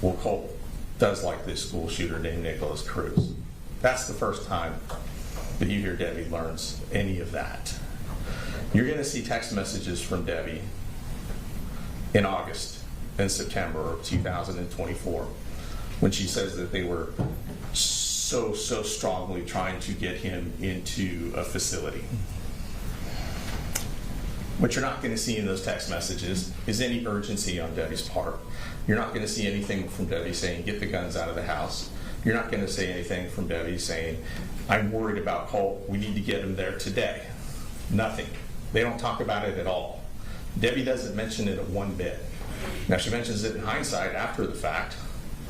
[SPEAKER 13] well, Colt does like this school shooter named Nicholas Cruz. That's the first time that you hear Debbie learns any of that. You're going to see text messages from Debbie in August and September of 2024 when she says that they were so strongly trying to get him into a facility. What you're not going to see in those text messages is any urgency on Debbie's part. You're not going to see anything from Debbie saying, get the guns out of the house. You're not going to see anything from Debbie saying, I'm worried about Colt, we need to get him there today. Nothing. They don't talk about it at all. Debbie doesn't mention it one bit. Now, she mentions it in hindsight after the fact,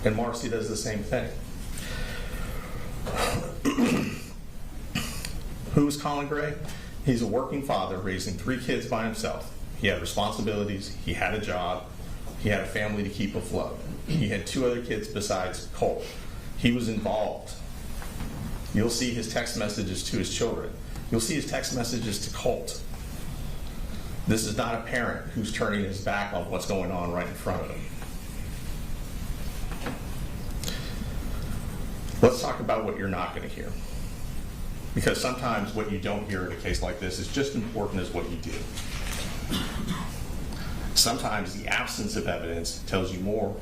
[SPEAKER 13] and Marcy does the same thing. Who is Colin Gray? He's a working father raising 3 kids by himself. He had responsibilities, he had a job, he had a family to keep afloat. He had 2 other kids besides Colt. He was involved. You'll see his text messages to his children. You'll see his text messages to Colt. This is not a parent who's turning his back on what's going on right in front of him. Let's talk about what you're not going to hear. Because sometimes what you don't hear in a case like this is just important as what you do. Sometimes the absence of evidence tells you more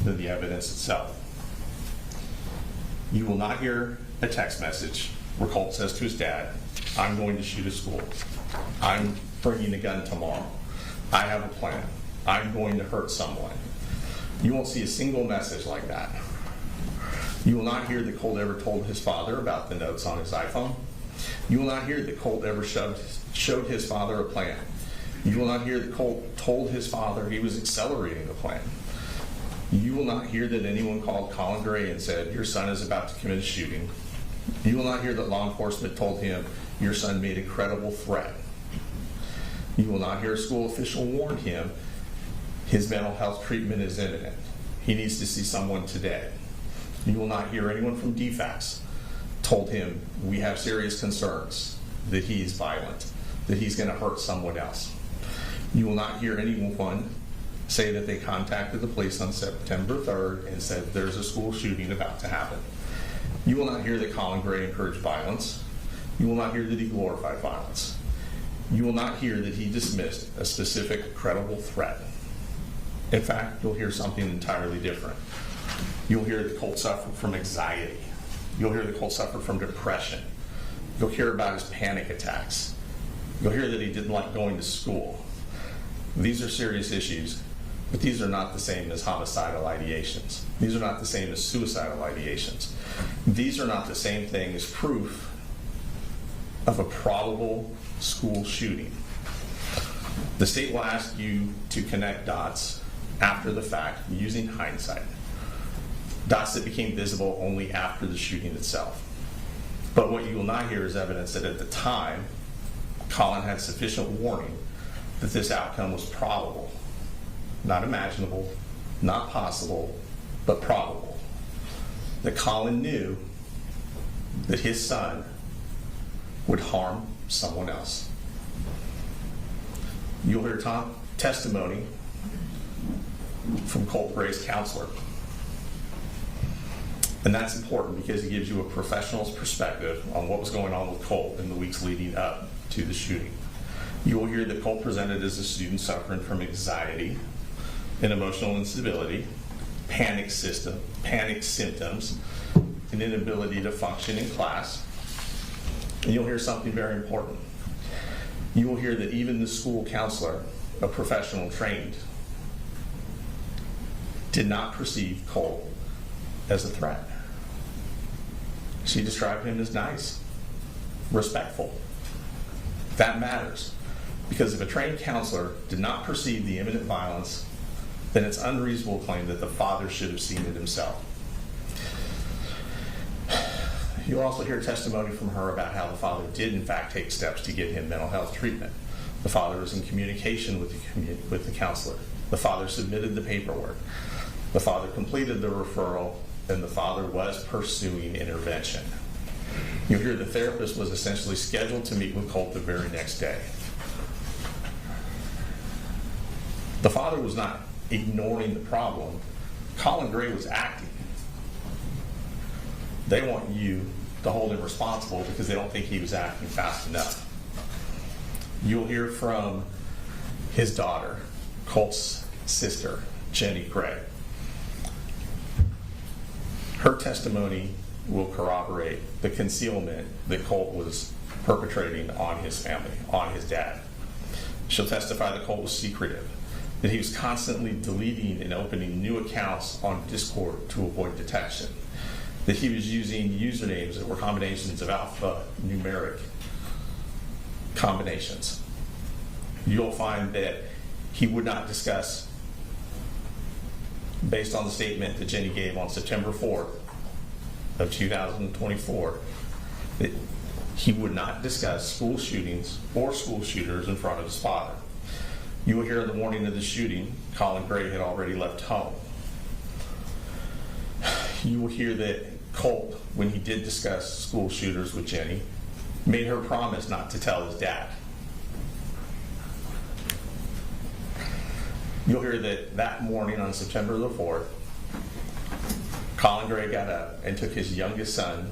[SPEAKER 13] than the evidence itself. You will not hear a text message where Colt says to his dad, I'm going to shoot a school. I'm bringing a gun tomorrow. I have a plan. I'm going to hurt someone. You won't see a single message like that. You will not hear that Colt ever told his father about the notes on his iPhone. You will not hear that Colt ever showed his father a plan. You will not hear that Colt told his father he was accelerating the plan. You will not hear that anyone called Colin Gray and said, your son is about to commit a shooting. You will not hear that law enforcement told him, your son made a credible threat. You will not hear a school official warn him his mental health treatment is imminent. He needs to see someone today. You will not hear anyone from DFACS told him, we have serious concerns that he is violent, that he's going to hurt someone else. You will not hear anyone say that they contacted the police on September 3rd and said there's a school shooting about to happen. You will not hear that Colin Gray encouraged violence. You will not hear that he glorified violence. You will not hear that he dismissed a specific credible threat. In fact, you'll hear something entirely different. You'll hear that Colt suffered from anxiety. You'll hear that Colt suffered from depression. You'll hear about his panic attacks. You'll hear that he didn't like going to school. These are serious issues, but these are not the same as homicidal ideations. These are not the same as suicidal ideations. These are not the same thing as proof of a probable school shooting. The state will ask you to connect dots after the fact using hindsight. Dots that became visible only after the shooting itself. But what you will not hear is evidence that at the time, Colin had sufficient warning that this outcome was probable. Not imaginable, not possible, but probable. That Colin knew that his son would harm someone else. You'll hear testimony from Colt Gray's counselor. And that's important because it gives you a professional's perspective on what was going on with Colt in the weeks leading up to the shooting. You will hear that Colt presented as a student suffering from anxiety and emotional instability, panic symptoms, an inability to function in class. And you'll hear something very important. You will hear that even the school counselor, a professional trained, did not perceive Colt as a threat. She described him as nice, respectful. That matters, because if a trained counselor did not perceive the imminent violence, then it's unreasonable to claim that the father should have seen it himself. You'll also hear testimony from her about how the father did in fact take steps to get him mental health treatment. The father was in communication with the counselor. The father submitted the paperwork. The father completed the referral, and the father was pursuing intervention. You'll hear the therapist was essentially scheduled to meet with Colt the very next day. The father was not ignoring the problem. Colin Gray was acting. They want you to hold him responsible because they don't think he was acting fast enough. You'll hear from his daughter, Colt's sister, Jenny Gray. Her testimony will corroborate the concealment that Colt was perpetrating on his family, on his dad. She'll testify that Colt was secretive, that he was constantly deleting and opening new accounts on Discord to avoid detection, that he was using usernames that were combinations of alphanumeric combinations. You'll find that he would not discuss, based on the statement that Jenny gave on September 4th of 2024, that he would not discuss school shootings or school shooters in front of his father. You will hear in the morning of the shooting, Colin Gray had already left home. You will hear that Colt, when he did discuss school shooters with Jenny, made her promise not to tell his dad. You'll hear that morning on September the 4th, Colin Gray got up and took his youngest son,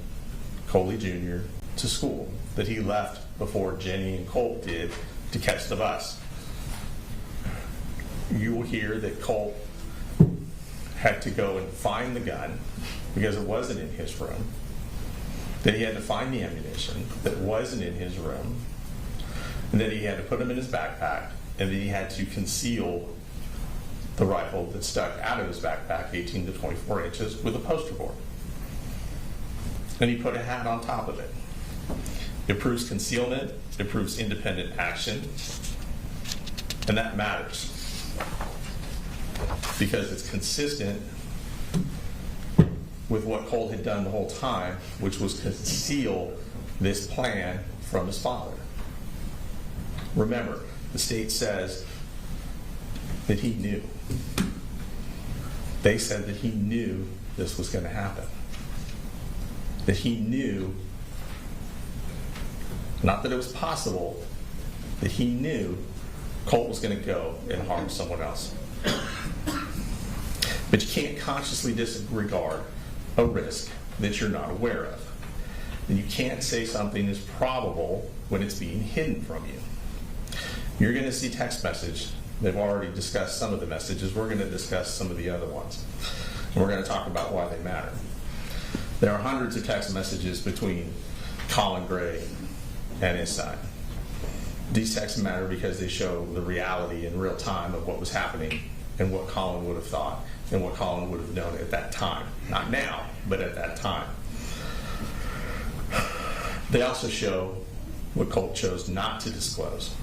[SPEAKER 13] Coley Jr., to school, that he left before Jenny and Colt did to catch the bus. You will hear that Colt had to go and find the gun because it wasn't in his room, that he had to find the ammunition that wasn't in his room, and that he had to put them in his backpack, and that he had to conceal the rifle that stuck out of his backpack 18 to 24 inches with a poster board. And he put a hat on top of it. It proves concealment, it proves independent action, and that matters because it's consistent with what Colt had done the whole time, which was conceal this plan from his father. Remember, the state says that he knew. They said that he knew this was going to happen. That he knew, not that it was possible, that he knew Colt was going to go and harm someone else. But you can't consciously disregard a risk that you're not aware of. And you can't say something is probable when it's being hidden from you. You're going to see text message. They've already discussed some of the messages. We're going to discuss some of the other ones. And we're going to talk about why they matter. There are hundreds of text messages between Colin Gray and his son. These texts matter because they show the reality in real time of what was happening and what Colin would have thought and what Colin would have known at that time. Not now, but at that time. They also show what Colt chose not to disclose.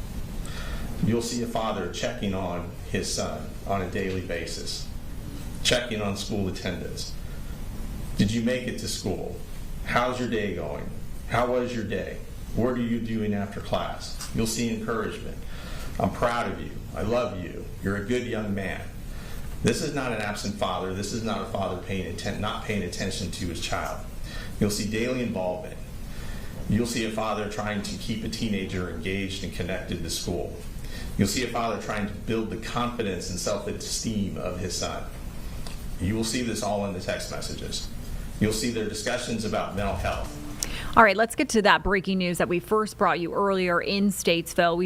[SPEAKER 13] You'll see a father checking on his son on a daily basis, checking on school attendance. Did you make it to school? How's your day going? How was your day? What are you doing after class? You'll see encouragement. I'm proud of you. I love you. You're a good young man. This is not an absent father. This is not a father not paying attention to his child. You'll see daily involvement. You'll see a father trying to keep a teenager engaged and connected to school. You'll see a father trying to build the confidence and self-esteem of his son. You will see this all in the text messages. You'll see their discussions about mental health.
[SPEAKER 1] All right, let's get to that breaking news that we first brought you earlier in Statesville.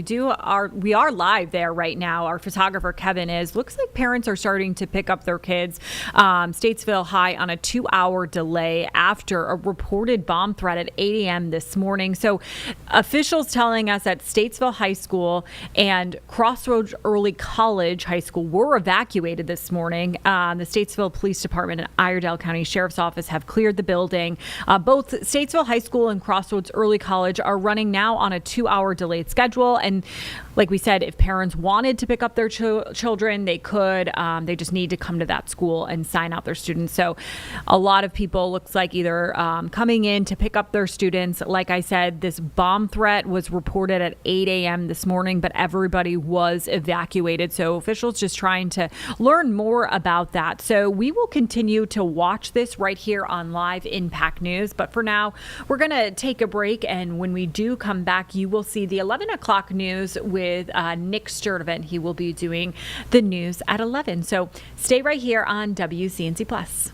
[SPEAKER 1] We are live there right now. Our photographer Kevin is. Looks like parents are starting to pick up their kids. Statesville High on a 2-hour delay after a reported bomb threat at 8 a.m. this morning. So officials telling us that Statesville High School and Crossroads Early College High School were evacuated this morning. The Statesville Police Department and Iredell County Sheriff's Office have cleared the building. Both Statesville High School and Crossroads Early College are running now on a 2-hour delayed schedule. And like we said, if parents wanted to pick up their children, they could. They just need to come to that school and sign out their students. So a lot of people, looks like, either coming in to pick up their students. Like I said, this bomb threat was reported at 8 a.m. this morning, but everybody was evacuated. So officials just trying to learn more about that. So we will continue to watch this right here on Live Impact News. But for now, we're going to take a break. And when we do come back, you will see the 11 o'clock news with Nick Sturdivant. He will be doing the news at 11. So stay right here on WCNC Plus.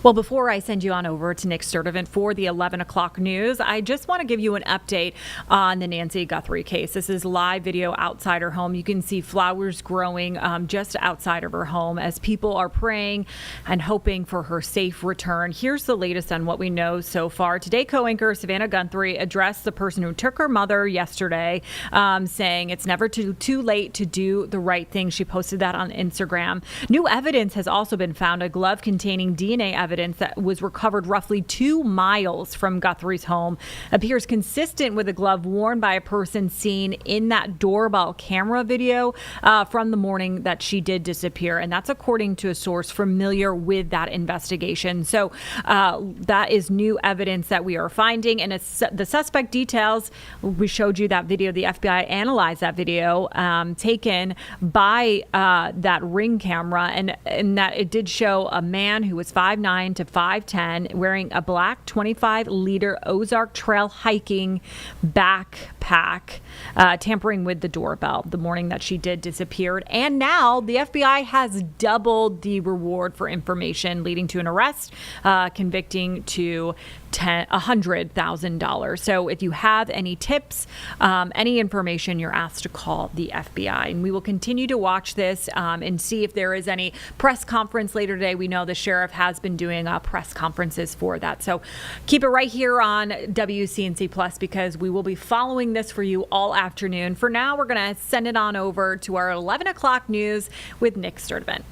[SPEAKER 1] Well, before I send you on over to Nick Sturdivant for the 11 o'clock news, I just want to give you an update on the Nancy Guthrie case. This is live video outside her home. You can see flowers growing just outside of her home as people are praying and hoping for her safe return. Here's the latest on what we know so far. Today, co-anchor Savannah Guthrie addressed the person who took her mother yesterday, saying it's never too late to do the right thing. She posted that on Instagram. New evidence has also been found, a glove containing DNA evidence that was recovered roughly 2 miles from Guthrie's home. Appears consistent with a glove worn by a person seen in that doorbell camera video from the morning that she did disappear. And that's according to a source familiar with that investigation. So that is new evidence that we are finding. And the suspect details, we showed you that video. The FBI analyzed that video taken by that Ring camera, and that it did show a man who was 5'9" to 5'10", wearing a black 25-liter Ozark Trail hiking backpack, tampering with the doorbell the morning that she did disappear. And now the FBI has doubled the reward for information, leading to an arrest, convicting to $100,000. So if you have any tips, any information, you're asked to call the FBI. And we will continue to watch this and see if there is any press conference later today. We know the sheriff has been doing press conferences for that. So keep it right here on WCNC Plus, because we will be following this for you all afternoon. For now, we're going to send it on over to our 11 o'clock news with Nick Sturdivant.